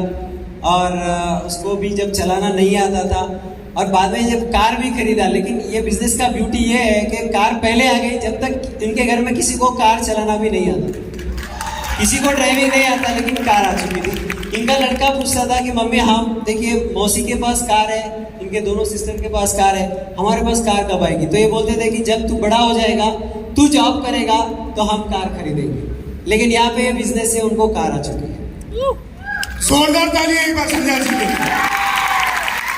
और उसको भी जब चलाना नहीं आता था और बाद में जब कार भी खरीदा. लेकिन ये बिजनेस का ब्यूटी ये है कि कार पहले आ गई, जब तक इनके घर में किसी को कार चलाना भी नहीं आता, किसी को ड्राइविंग नहीं आता, लेकिन कार आ चुकी थी. इनका लड़का पूछता था कि मम्मी हम देखिए मौसी के पास कार है, इनके दोनों सिस्टर के पास कार है, हमारे पास कार कब आएगी? तो ये बोलते थे कि जब तू बड़ा हो जाएगा, तू जॉब करेगा तो हम कार खरीदेंगे. लेकिन यहाँ पे बिजनेस से उनको कार आ चुकी है. जोरदार ताली एक बार संजय जी के लिए.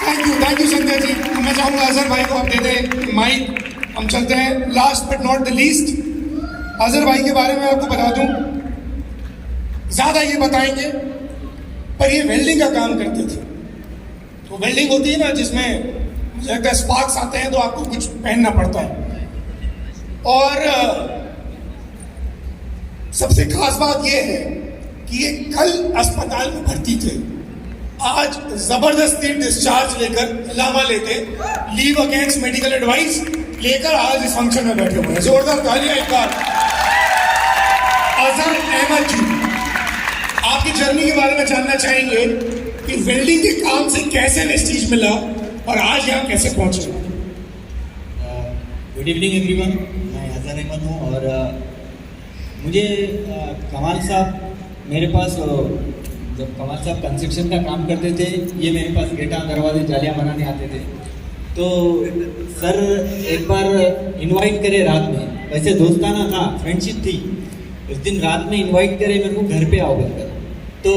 Thank you Sanjay ji. मैं चाहूंगा अजहर भाई को आप दे दें माइक. हम चलते हैं last but not the least. Azhar भाई के बारे में आपको बता दूं, ज्यादा ये बताएंगे, पर ये वेल्डिंग का काम करते थे. तो वेल्डिंग होती है ना, जिसमें मुझे लगता है स्पार्क्स आते हैं तो आपको कुछ पहनना पड़ता है. और सबसे खास बात यह है कि ये कल अस्पताल में भर्ती थे, आज जबरदस्ती डिस्चार्ज लेकर लावा लेते, लीव अगेंस्ट मेडिकल एडवाइस लेकर आज इस फंक्शन में बैठे हुए हैं. जोरदार तालियां एक बार. अजहर अहमद जी, आपकी जर्नी के बारे में जानना चाहेंगे कि वेल्डिंग के काम से कैसे वेस्टीज मिला और आज यहाँ कैसे पहुंचे. Good evening everyone. मैं अजहर अहमद हूँ और मुझे कमाल साहब मेरे पास जब कमाल साहब कंस्ट्रक्शन का काम करते थे, ये मेरे पास गेटा दरवाजे जालियाँ बनाने आते थे. तो सर एक बार इनवाइट करे रात में, वैसे दोस्ताना था, फ्रेंडशिप थी. उस दिन रात में इनवाइट करे मेरे को घर पे आओ बोलकर. तो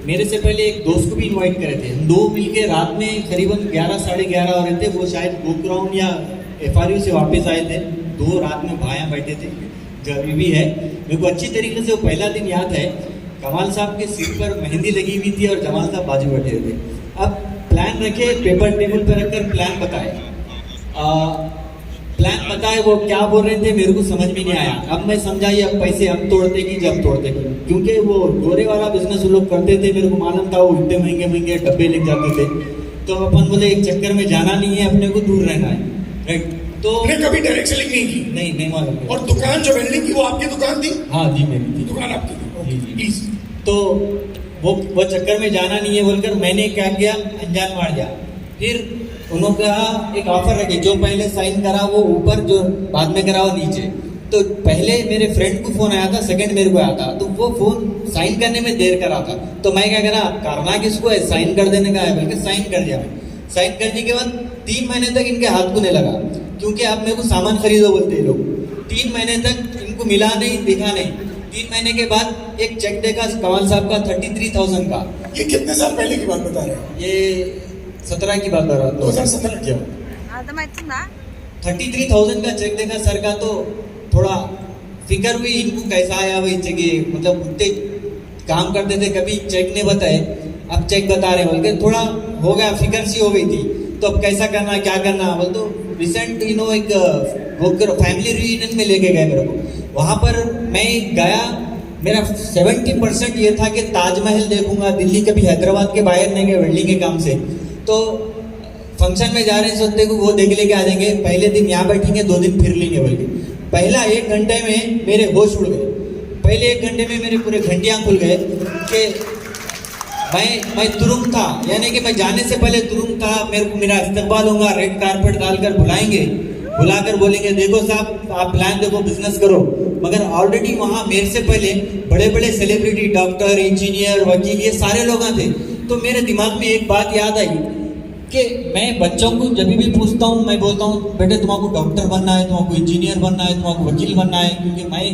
मेरे से पहले एक दोस्त को भी इनवाइट करे थे. हम 2 मिलके रात में करीबन 11 साढ़े 11 हो रहे थे. वो शायद गोकुराउंड या FRU से वापस आए थे. 2 रात में भाया बैठे थे. जो अभी भी है, मेरे को अच्छी तरीके से वो पहला दिन याद है. कमाल साहब के सिर पर मेहंदी लगी हुई थी और जमाल साहब बाजू बैठे हुए थे. अब प्लान रखे, पेपर टेबल पर रखकर प्लान बताए. प्लान बताए वो क्या बोल रहे थे मेरे को समझ में नहीं आया। अब मैं समझा ये अब पैसे अब तोड़ते कि जब तोड़ते, क्योंकि वो गोरे वाला बिजनेस वो लोग करते थे, मेरे को मालूम था वो इतने महंगे महंगे डब्बे ले जाते थे। तो अपन बोले एक चक्कर में जाना नहीं है, अपने को दूर रहना है, राइट। तो आपने कभी डायरेक्ट सेलिंग नहीं की? नहीं मालूम। और दुकान जो वेल्डिंग की वो आपकी दुकान थी? हाँ जी मेरी थी दुकान आपकी थी, जी, जी। प्लीज। तो वो चक्कर में जाना नहीं है बोलकर मैंने क्या किया, अनजान मार गया। फिर उन्होंने कहा एक ऑफर रखी, जो पहले साइन करा वो ऊपर, जो बाद में करा वो नीचे। तो पहले मेरे फ्रेंड को फोन आया था, सेकंड मेरे को आया था, तो वो फोन साइन करने में देर करा था। तो मैं क्या करा, करना किसको है, साइन कर देने का है, बल्कि साइन कर दिया। साइन करने के बाद 3 महीने तक इनके हाथ को नहीं लगा, क्योंकि आप मेरे को सामान खरीदो बोलते हैं लोग। 3 महीने तक इनको मिला नहीं, दिखा नहीं। 3 महीने के बाद एक चेक देखा कमाल साहब का 33,000 का। ये कितने साल पहले की बात बता रहे हैं? ये 17 की बात कर रहा हूँ, 2017 की। 33,000 का चेक देखा सर का, तो थोड़ा फिक्र हुई इनको कैसा आया वही जगह, मतलब उतने काम करते थे कभी चेक नहीं बताए, अब चेक बता रहे बोल के थोड़ा हो गया, फिक्र सी हो गई थी। तो अब कैसा करना क्या करना बोल, तो रिसेंट एक वो फैमिली रियूनियन में लेके गए मेरे को। वहाँ पर मैं गया, मेरा 70% ये था कि ताजमहल देखूंगा, दिल्ली कभी हैदराबाद के बाहर नहीं गए वेल्डिंग के काम से। तो फंक्शन में जा रहे हैं, सोचते को वो देख लेके आ जाएंगे, पहले दिन यहाँ बैठेंगे 2 दिन फिर लेंगे बोल के। पहला 1 घंटे में मेरे होश उड़ गए। पहले 1 घंटे में मेरे पूरे घंटियाँ खुल गए कि मैं तुरुंग था, यानी कि मैं जाने से पहले तुरुंग था, मेरे को मेरा इस्तेमाल होगा, रेड कारपेट डालकर बुलाएंगे, बुलाकर बोलेंगे देखो साहब आप प्लान देखो, बिजनेस करो। मगर ऑलरेडी वहाँ मेरे से पहले बड़े बड़े सेलिब्रिटी, डॉक्टर, इंजीनियर, वकील, ये सारे लोग थे। तो मेरे दिमाग में एक बात याद आई कि मैं बच्चों को जब भी पूछता हूँ, मैं बोलता हूँ बेटे तुम्हारा डॉक्टर बनना है, तुम्हारा इंजीनियर बनना है, तुम्हारा वकील बनना है, क्योंकि मैं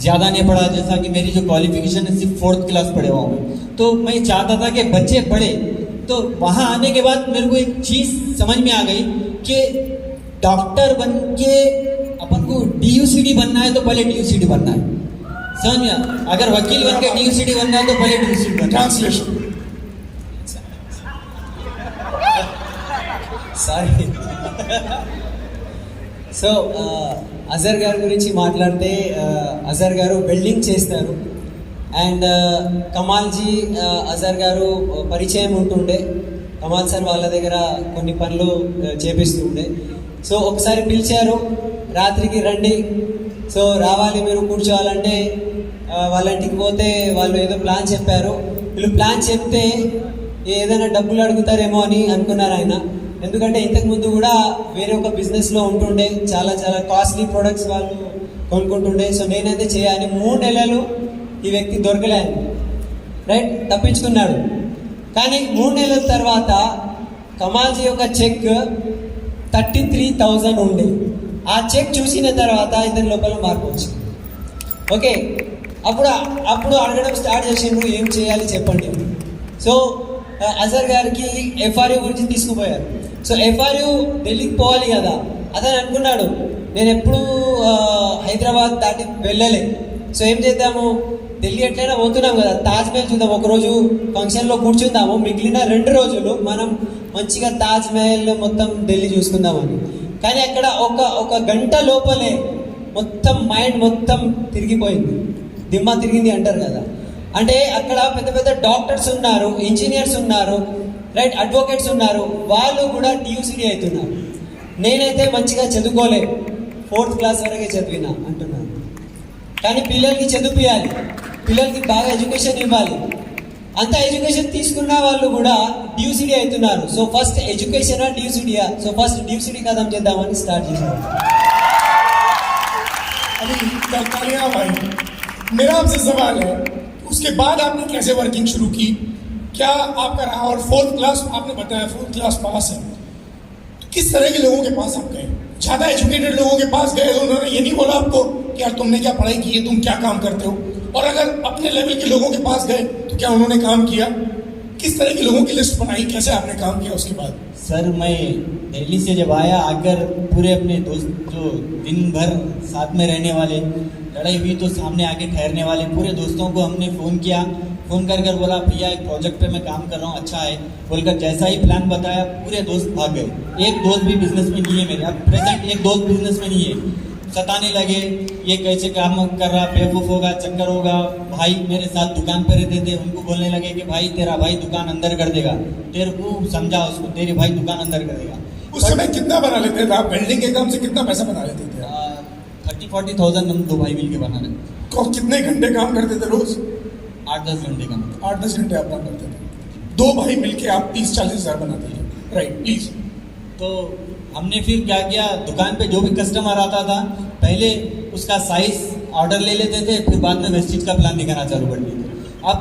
ज़्यादा नहीं पढ़ा, जैसा कि मेरी जो क्वालिफिकेशन है सिर्फ 4th क्लास पढ़े हुआ हूँ। तो मैं चाहता था कि बच्चे पढ़े। तो वहाँ आने के बाद मेरे को एक चीज़ समझ में आ गई कि डॉक्टर बन के अपन को DUCD बनना है तो पहले DUCD बनना है, समझ में? अगर वकील बन के DUCD बनना है तो पहले DUCD बनना है। Translation sorry. సో అజర్ గారి గురించి మాట్లాడితే అజర్ గారు వెల్డింగ్ చేస్తారు. అండ్ కమాల్జీ అజర్ గారు పరిచయం ఉంటుండే, కమాల్ సార్ వాళ్ళ దగ్గర కొన్ని పనులు చేపిస్తుండే. సో ఒకసారి పిలిచారు, రాత్రికి రండి, సో రావాలి మీరు కూర్చోవాలంటే వాళ్ళ ఇంటికి పోతే వాళ్ళు ఏదో ప్లాన్ చెప్పారు. వీళ్ళు ప్లాన్ చెప్తే ఏదైనా డబ్బులు అడుగుతారేమో అని అనుకున్నారు ఆయన. ఎందుకంటే ఇంతకుముందు కూడా వేరే ఒక బిజినెస్లో ఉంటుండే, చాలా చాలా కాస్ట్లీ ప్రొడక్ట్స్ వాళ్ళు కొనుక్కుంటుండే. సో నేనైతే చేయాలి. 3 నెలలు ఈ వ్యక్తి దొరకలేదు, రైట్, తప్పించుకున్నాడు. కానీ 3 నెలల తర్వాత కమాల్జీ యొక్క చెక్ 33,000 ఉండే. ఆ చెక్ చూసిన తర్వాత ఇతని లోపల మార్పు వచ్చింది. ఓకే, అప్పుడు అడగడం స్టార్ట్ చేసిండ్రు, ఏం చేయాలి చెప్పండి. సో అజర్ గారికి FRU గురించి తీసుకుపోయారు. సో FRU ఢిల్లీకి పోవాలి కదా, అతను అనుకున్నాడు నేను ఎప్పుడు హైదరాబాద్ దాటి వెళ్ళలే. సో ఏం చేద్దాము, ఢిల్లీ ఎట్లయినా పోతున్నాం కదా, తాజ్మహల్ చూద్దాం, ఒకరోజు ఫంక్షన్లో కూర్చుందాము, మిగిలిన 2 రోజులు మనం మంచిగా తాజ్మహల్ మొత్తం ఢిల్లీ చూసుకుందామని. కానీ అక్కడ ఒక గంట లోపలే మొత్తం మైండ్ మొత్తం తిరిగిపోయింది, దిమ్మ తిరిగింది అంటారు కదా. అంటే అక్కడ పెద్ద పెద్ద డాక్టర్స్ ఉన్నారు, ఇంజనీర్స్ ఉన్నారు, రైట్, అడ్వకేట్స్ ఉన్నారు, వాళ్ళు కూడా DUCD అవుతున్నారు. నేనైతే మంచిగా చదువుకోలేదు, 4th క్లాస్ వరకే చదివినా అంటున్నాను. కానీ పిల్లలకి చదివియాలి, పిల్లలకి బాగా ఎడ్యుకేషన్ ఇవ్వాలి. అంత ఎడ్యుకేషన్ తీసుకున్న వాళ్ళు కూడా DUCD అవుతున్నారు. సో ఫస్ట్ ఎడ్యుకేషన్ DUCDయా? సో ఫస్ట్ DUCD కథం చేద్దామని స్టార్ట్ చేశారు. अभी तालियां भाई, मेरा आपसे सवाल है, उसके बाद आपने कैसे वर्किंग शुरू की, क्या आपका रहा? और 4th क्लास आपने बताया 4th क्लास पास है, तो किस तरह के लोगों के पास आप गए? ज़्यादा एजुकेटेड लोगों के पास गए तो उन्होंने ये नहीं बोला आपको कि यार तुमने क्या पढ़ाई की है, तुम क्या काम करते हो? और अगर अपने लेवल के लोगों के पास गए तो क्या उन्होंने काम किया? किस तरह के लोगों की लिस्ट बनाई, कैसे आपने काम किया उसके बाद? सर मैं दिल्ली से जब आया आकर पूरे अपने दोस्त जो दिन भर साथ में रहने वाले, लड़ाई हुई तो सामने आके ठहरने वाले पूरे दोस्तों को हमने फ़ोन किया। फ़ोन कर कर बोला भैया एक प्रोजेक्ट पे मैं काम कर रहा हूँ, अच्छा है बोलकर जैसा ही प्लान बताया पूरे दोस्त भाग गए। एक दोस्त भी बिजनेस में नहीं है मेरे, अब प्रेजेंट एक दोस्त बिजनेस में नहीं है। सताने लगे, ये कैसे काम कर रहा, बेवकूफ़ होगा, चक्कर होगा। भाई मेरे साथ दुकान पर रहते थे, उनको बोलने लगे कि भाई तेरा भाई दुकान अंदर कर देगा, तेरे को समझा उसको, तेरे भाई दुकान अंदर कर देगा। उस समय कितना बना लेते थे आप वेल्डिंग के काम से, कितना पैसा बना लेते थे? 30-40,000 हम दो भाई मिल के बना रहे। कितने घंटे काम करते थे रोज? 8-10 घंटे का। 8-10 घंटे आप काम करते थे, दो भाई मिलके आप 30-40 हज़ार बनाते थे, राइट? प्लीज। तो हमने फिर क्या किया, दुकान पे जो भी कस्टमर आता था पहले उसका साइज ऑर्डर ले लेते थे, फिर बाद में वेस्टेज का प्लान दिखाना चालू कर दिए। अब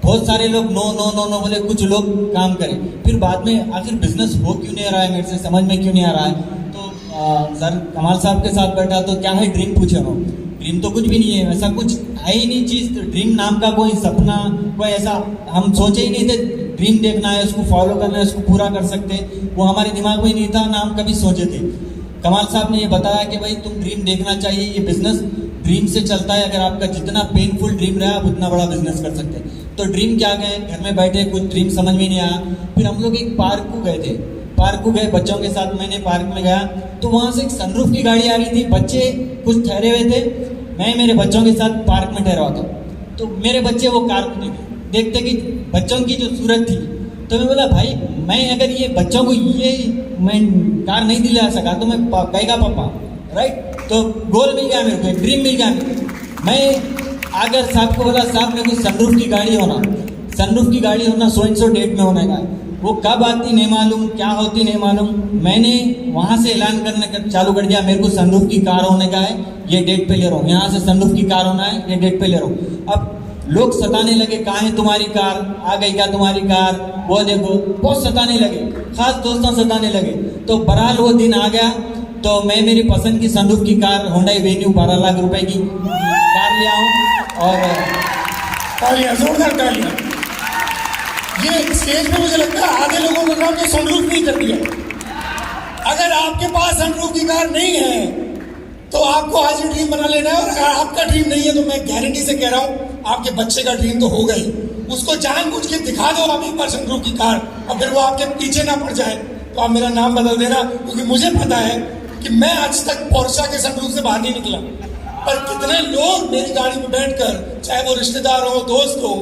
बहुत सारे लोग नो नो नो नो बोले, कुछ लोग काम करें, फिर बाद में आखिर बिजनेस हो क्यों नहीं रहा है, मेरे से समझ में क्यों नहीं आ रहा है। तो सर कमाल साहब के साथ बैठा तो क्या है ड्रीम पूछे हो, ड्रीम तो कुछ भी नहीं है, ऐसा कुछ है ही नहीं चीज़। तो ड्रीम नाम का कोई सपना, कोई ऐसा हम सोचे ही नहीं थे। ड्रीम देखना है, उसको फॉलो करना है, उसको पूरा कर सकते, वो हमारे दिमाग में नहीं था ना हम कभी सोचे थे। कमाल साहब ने ये बताया कि भाई तुम ड्रीम देखना चाहिए, ये बिजनेस ड्रीम से चलता है, अगर आपका जितना पेनफुल ड्रीम रहा आप उतना बड़ा बिजनेस कर सकते हैं। तो ड्रीम क्या गए, घर में बैठे कुछ ड्रीम समझ में नहीं आया। फिर हम लोग एक पार्क को गए थे, पार्क को गए बच्चों के साथ, मैंने पार्क में गया तो वहाँ से एक सनरूफ की गाड़ी आ रही थी, बच्चे कुछ ठहरे हुए थे, मैं मेरे बच्चों के साथ पार्क में ठहरा था। तो मेरे बच्चे वो कार को देखते कि बच्चों की जो सूरत थी, तो मैं बोला भाई मैं अगर ये बच्चों को ये मैं कार नहीं दिला सका तो मैं कहेगा पापा, राइट? तो गोल मिल गया मेरे को, एक ड्रीम मिल गया मेरे को। मैं आगर साहब को बोला साहब मेरे को सनरूफ की गाड़ी होना, सनरूफ की गाड़ी होना 100 डेट में होने का। वो कब आती नहीं मालूम, क्या होती नहीं मालूम। मैंने वहाँ से ऐलान करने चालू कर दिया मेरे को सनरूफ की कार होने का है, ये डेट पे ले रहा हूँ, यहाँ से सनरूफ की कार होना है, ये डेट पे ले रहा हूँ। अब लोग सताने लगे, कहाँ है तुम्हारी कार, आ गई क्या तुम्हारी कार, वो देखो, बहुत सताने लगे, खास दोस्तों सताने लगे। तो बहरहाल वो दिन आ गया, तो मैं मेरी पसंद की सनरूफ की कार होंडा वेन्यू 12 लाख रुपए की कार ले आऊँ। और तालियां, जोरदार तालियां। ये स्टेज पे मुझे लगता है आधे लोगों का काम तो सनरूफ नहीं कर दिया। अगर आपके पास सनरूफ की कार नहीं है तो आपको आज ही ड्रीम बना लेना है, और अगर आपका ड्रीम नहीं है तो मैं गारंटी से कह रहा हूँ आपके बच्चे का ड्रीम तो होगा ही। उसको जानबूझ के दिखा दो आप एक बार सनरूफ की कार, और फिर वो आपके पीछे ना पड़ जाए तो आप मेरा नाम बदल देना, क्योंकि मुझे पता है कि मैं आज तक पोर्शा के सनरूफ से बाहर नहीं निकला। पर कितने लोग मेरी गाड़ी में बैठकर, चाहे वो रिश्तेदार हो, दोस्त हो,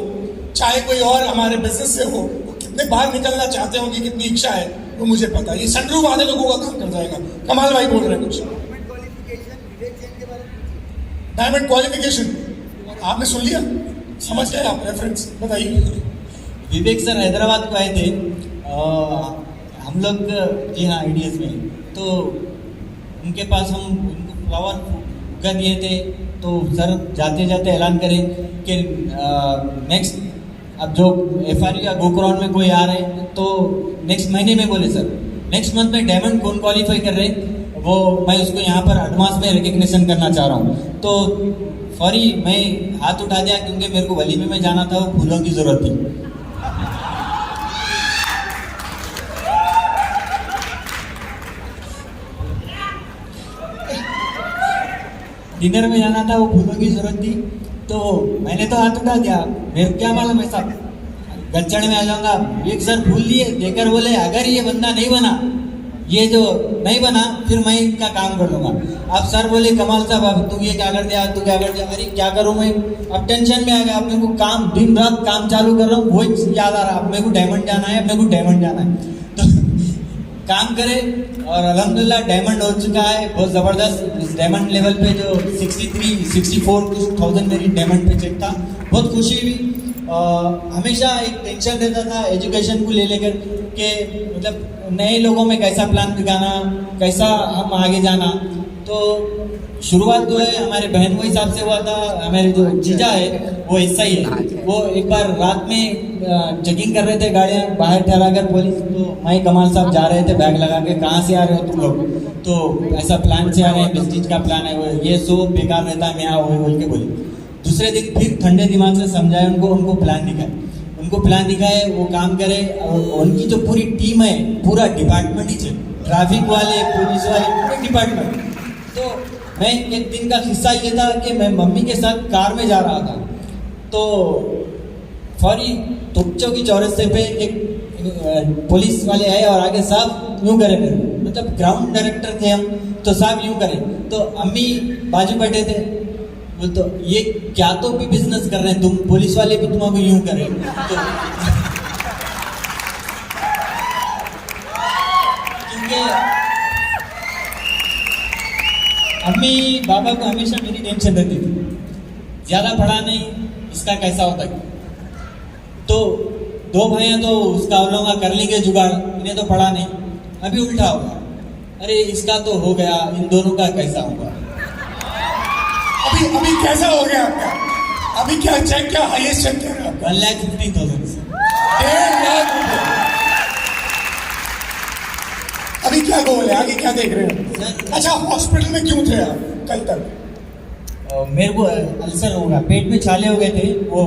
चाहे कोई और हमारे बिजनेस से हो, वो कितने बाहर निकलना चाहते होंगे, कितनी इच्छा है वो मुझे पता है। ये सनरूफ आधे लोगों का काम कर जाएगा। कमाल भाई बोल रहे हैं कुछ। डायमंड क्वालिफिकेशन आपने सुन लिया, समझ गए आप, रेफरेंस बताइए। विवेक सर हैदराबाद को आए थे हम लोग, जी हाँ IDS में, तो उनके पास हम उनको फ्लावर उगा दिए थे। तो सर जाते जाते ऐलान करें कि नेक्स्ट अब जो FRE या गोक्राउंड में कोई आ रहे हैं तो नेक्स्ट महीने में, बोले सर नेक्स्ट मंथ में डायमंड कौन क्वालिफाई कर रहे हैं वो मैं उसको यहाँ पर एडवांस में रिकग्निशन करना चाह रहा हूँ। तो सॉरी मैं हाथ उठा दिया क्योंकि मेरे को वलीमे में जाना था, वो फूलों की ज़रूरत थी। डिनर में जाना था, वो फूलों की ज़रूरत थी, तो मैंने तो हाथ उठा दिया। मेरे क्या मालूम है साहब गच्चड़ में आ जाऊंगा। एक सर फूल लिए देकर बोले अगर ये बंदा नहीं बना, ये जो नहीं बना, फिर मैं इनका काम कर लूँगा। अब सर बोले कमाल साहब अब तू ये क्या कर दिया, तू क्या कर दिया। अरे क्या करूँ मैं, अब टेंशन में आ गया। अब मेरे को काम, दिन रात काम चालू कर रहा हूँ, वही याद आ रहा, अब मेरे को डायमंड जाना है, अब मेरे को डायमंड जाना है। तो काम करे और अल्हम्दुलिल्लाह डायमंड हो चुका है, बहुत ज़बरदस्त। इस डायमंड लेवल पे जो 63-64,000 मेरी डायमंड पे चेक था, बहुत खुशी हुई। हमेशा एक टेंशन रहता था एजुकेशन को ले लेकर कि मतलब नए लोगों में कैसा प्लान दिखाना, कैसा हम आगे जाना। तो शुरुआत जो है हमारे बहन भाई साहब से हुआ था। हमारे जो जीजा है वो ऐसा ही है, वो एक बार रात में चेकिंग कर रहे थे गाड़ियाँ बाहर ठहरा कर पुलिस, तो मैं कमाल साहब जा रहे थे बैग लगा के, कहाँ से आ रहे हो तुम लोग, तो ऐसा प्लान से आ रहे हैं, प्रेस्टीज का प्लान है, वो ये सो बेकार रहता है, मैं आओ बोल के बोले। दूसरे दिन फिर ठंडे दिमाग से समझाए उनको प्लान दिखाए। उनको प्लान दिखाए, वो काम करे। और उनकी जो पूरी टीम है, पूरा डिपार्टमेंट ही है, ट्रैफिक वाले, पुलिस वाले, पूरे डिपार्टमेंट। तो मैं एक दिन का किस्सा ये था कि मैं मम्मी के साथ कार में जा रहा था, तो फौरी तुपचो की चौरस्ते पे एक पुलिस वाले आए और आगे साहब यूँ करे मेरे को, मतलब ग्राउंड डायरेक्टर थे हम, तो साहब यूँ करे। तो अम्मी बाजू बैठे थे, बोल तो ये क्या तो भी बिजनेस कर रहे हैं तुम, पुलिस वाले भी तुम्हारा यूँ करे। तो क्योंकि अम्मी बाबा को हमेशा मेरी टेंशन रहती थी, ज़्यादा पढ़ा नहीं, इसका कैसा होता है। तो दो भाइयाँ तो उसका उन लोगों का कर लेंगे जुगाड़, इन्हें तो पढ़ा नहीं। अभी उल्टा होगा, अरे इसका तो हो गया, इन दोनों का कैसा होगा। अभी कैसा हो गया आपका? अभी क्या चेक, क्या हाईएस्ट चेक क्या है आपका? 1,50,000। 1.5 लाख रुपए। अभी क्या गोल है, आगे क्या देख रहे हो? अच्छा, हॉस्पिटल में क्यों थे आप कल तक? मेरे को अल्सर हो गया, पेट में छाले हो गए थे, वो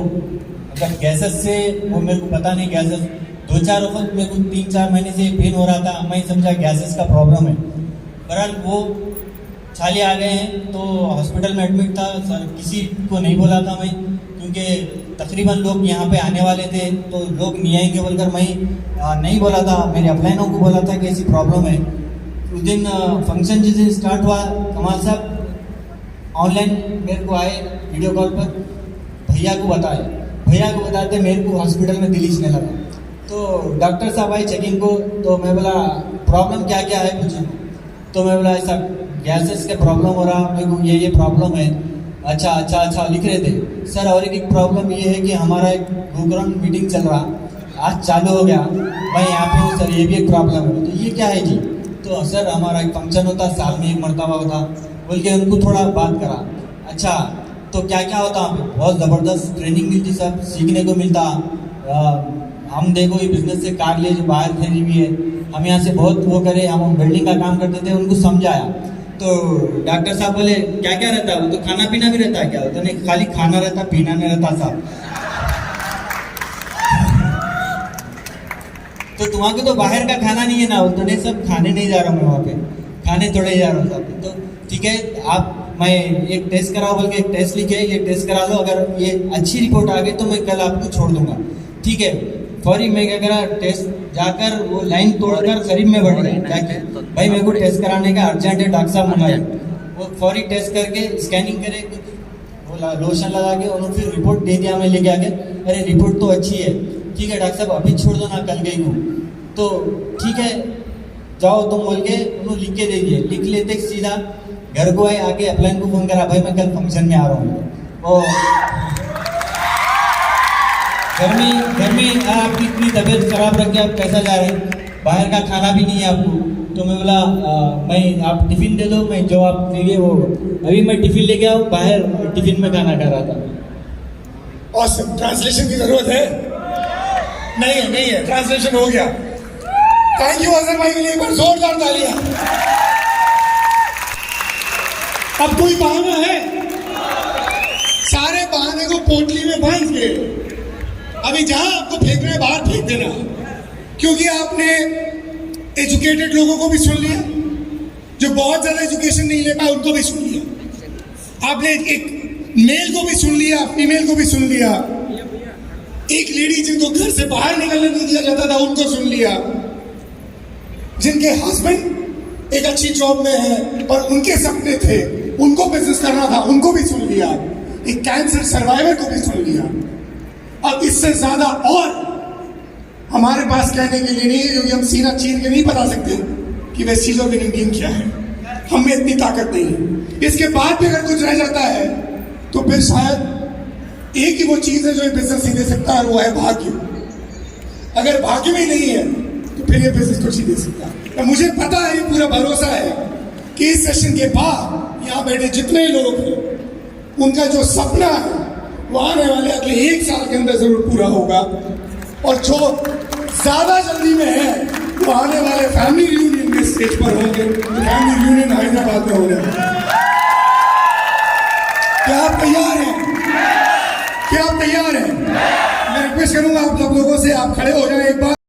मतलब गैसेस से, वो मेरे को पता नहीं, गैसेस 2-4 वक्त मेरे को 3-4 महीने से पेन हो रहा था, मैं समझा गैसेस का प्रॉब्लम है। बहरहाल वो छाले आ गए हैं, तो हॉस्पिटल में एडमिट था। सर किसी को नहीं बोला था मैं, क्योंकि तकरीबन लोग यहाँ पे आने वाले थे, तो लोग नहीं आएंगे बोलकर मैं नहीं बोला था। मेरे अपलाइनों को बोला था कि ऐसी प्रॉब्लम है। उस दिन फंक्शन जिस दिन स्टार्ट हुआ, कमाल साहब ऑनलाइन मेरे को आए वीडियो कॉल पर, भैया को बताते मेरे को हॉस्पिटल में दिलीचने लगा। तो डॉक्टर साहब आए चेकिंग को, तो मैं बोला प्रॉब्लम क्या क्या है पूछे, तो मैं बोला ऐसा गैसेस का प्रॉब्लम हो रहा, मेरे को ये प्रॉब्लम है। अच्छा लिख रहे थे। सर और एक प्रॉब्लम ये है कि हमारा एक प्रोग्राम मीटिंग चल रहा, आज चालू हो गया, मैं यहाँ पे हूँ सर, ये भी एक प्रॉब्लम है। तो ये क्या है जी? तो सर हमारा एक फंक्शन होता, साल में एक मरतबा होता, बोल के उनको थोड़ा बात करा। अच्छा तो क्या क्या होता वहाँ पे? बहुत ज़बरदस्त ट्रेनिंग मिलती, सब सीखने को मिलता। हम देखो ये बिजनेस से कार लिए जो बाहर खरीदी हुई है, हम यहाँ से बहुत वो करे, हम बिल्डिंग का काम करते थे, उनको समझाया। तो डॉक्टर साहब बोले क्या क्या रहता है? वो तो खाना पीना भी रहता है क्या? तो नहीं, खाली खाना रहता, पीना नहीं रहता साहब। तो तुम्हारे तो बाहर का खाना नहीं है ना? तो नहीं, सब खाने नहीं जा रहा हूँ मैं वहाँ पे, खाने थोड़े जा रहा हूँ साहब। तो ठीक है, आप मैं एक टेस्ट कराओ बोल के एक टेस्ट लिखे, ये टेस्ट करा लो, अगर ये अच्छी रिपोर्ट आ गई तो मैं कल आपको छोड़ दूंगा। ठीक है, फौरी मैं क्या करा, टेस्ट जाकर वो लाइन तोड़कर करीब में बढ़ गई, जाके भाई मेरे को टेस्ट कराने का अर्जेंट है, डॉक्टर साहब मंगाए। वो फौरी टेस्ट करके स्कैनिंग करे, वो लोशन लगा के उन्होंने फिर रिपोर्ट दे दिया, मैं लेके आ गया। अरे रिपोर्ट तो अच्छी है, ठीक है डॉक्टर साहब अभी छोड़ दो ना, कल गई हूँ। तो ठीक है जाओ तुम बोल के उन्होंने लिख के दे दिए। लिख लेते सीधा घर को आए, आके अपलाइन को फोन करा, भाई मैं कल फंक्शन में आ रहा हूँ। और घर में आपकी इतनी तबीयत खराब रख के आप कैसा जा रहे हैं? बाहर का खाना भी नहीं है आपको। तो मैं बोला मैं आप टिफिन दे दो, मैं जो आप देंगे वो। अभी मैं टिफिन लेके आऊँ, बाहर टिफिन में खाना खा रहा था। ऑसम। ट्रांसलेशन की जरूरत है? नहीं है, ट्रांसलेशन हो गया। थैंक यू अजहर भाई के लिए एक बार जोरदार तालियां। अब कोई बहाना है? सारे बहाने को पोटली में बांध के अभी जहां आपको फेंक रहे बाहर फेंक देना, क्योंकि आपने एजुकेटेड लोगों को भी सुन लिया, जो बहुत ज्यादा एजुकेशन नहीं ले पाए उनको भी सुन लिया, आपने एक मेल को भी सुन लिया, फीमेल को भी सुन लिया, एक लेडी जिनको घर से बाहर निकलने नहीं दिया जाता था उनको सुन लिया, जिनके हस्बैंड एक अच्छी जॉब में है पर उनके सपने थे, उनको बिजनेस करना था, उनको भी सुन लिया, एक कैंसर सर्वाइवर को भी सुन लिया। अब इससे ज्यादा और हमारे पास कहने के लिए नहीं है, क्योंकि हम सीना चीर के नहीं बता सकते कि वेस्ट चीजों की नींद क्या है, हम में इतनी ताकत नहीं है। इसके बाद भी अगर कुछ रह जाता है तो फिर शायद एक ही वो चीज है जो ये बिजनेस ही दे सकता है, वो है भाग्य। अगर भाग्य में नहीं है तो फिर ये बिजनेस कुछ ही दे सकता है। तो मुझे पता है, ये पूरा भरोसा है कि इस सेशन के बाद यहाँ बैठे जितने लोग हैं उनका जो सपना है वो आने वाले अगले 1 साल के अंदर जरूर पूरा होगा, और जो ज्यादा जल्दी में है वो आने वाले फैमिली रियूनियन के स्टेज पर होंगे। फैमिली रियूनियन हैदराबाद में होने वाला है। क्या आप तैयार हैं? क्या आप तैयार हैं? मैं रिक्वेस्ट करूंगा आप सब लोगों से, आप खड़े हो जाएं एक बार।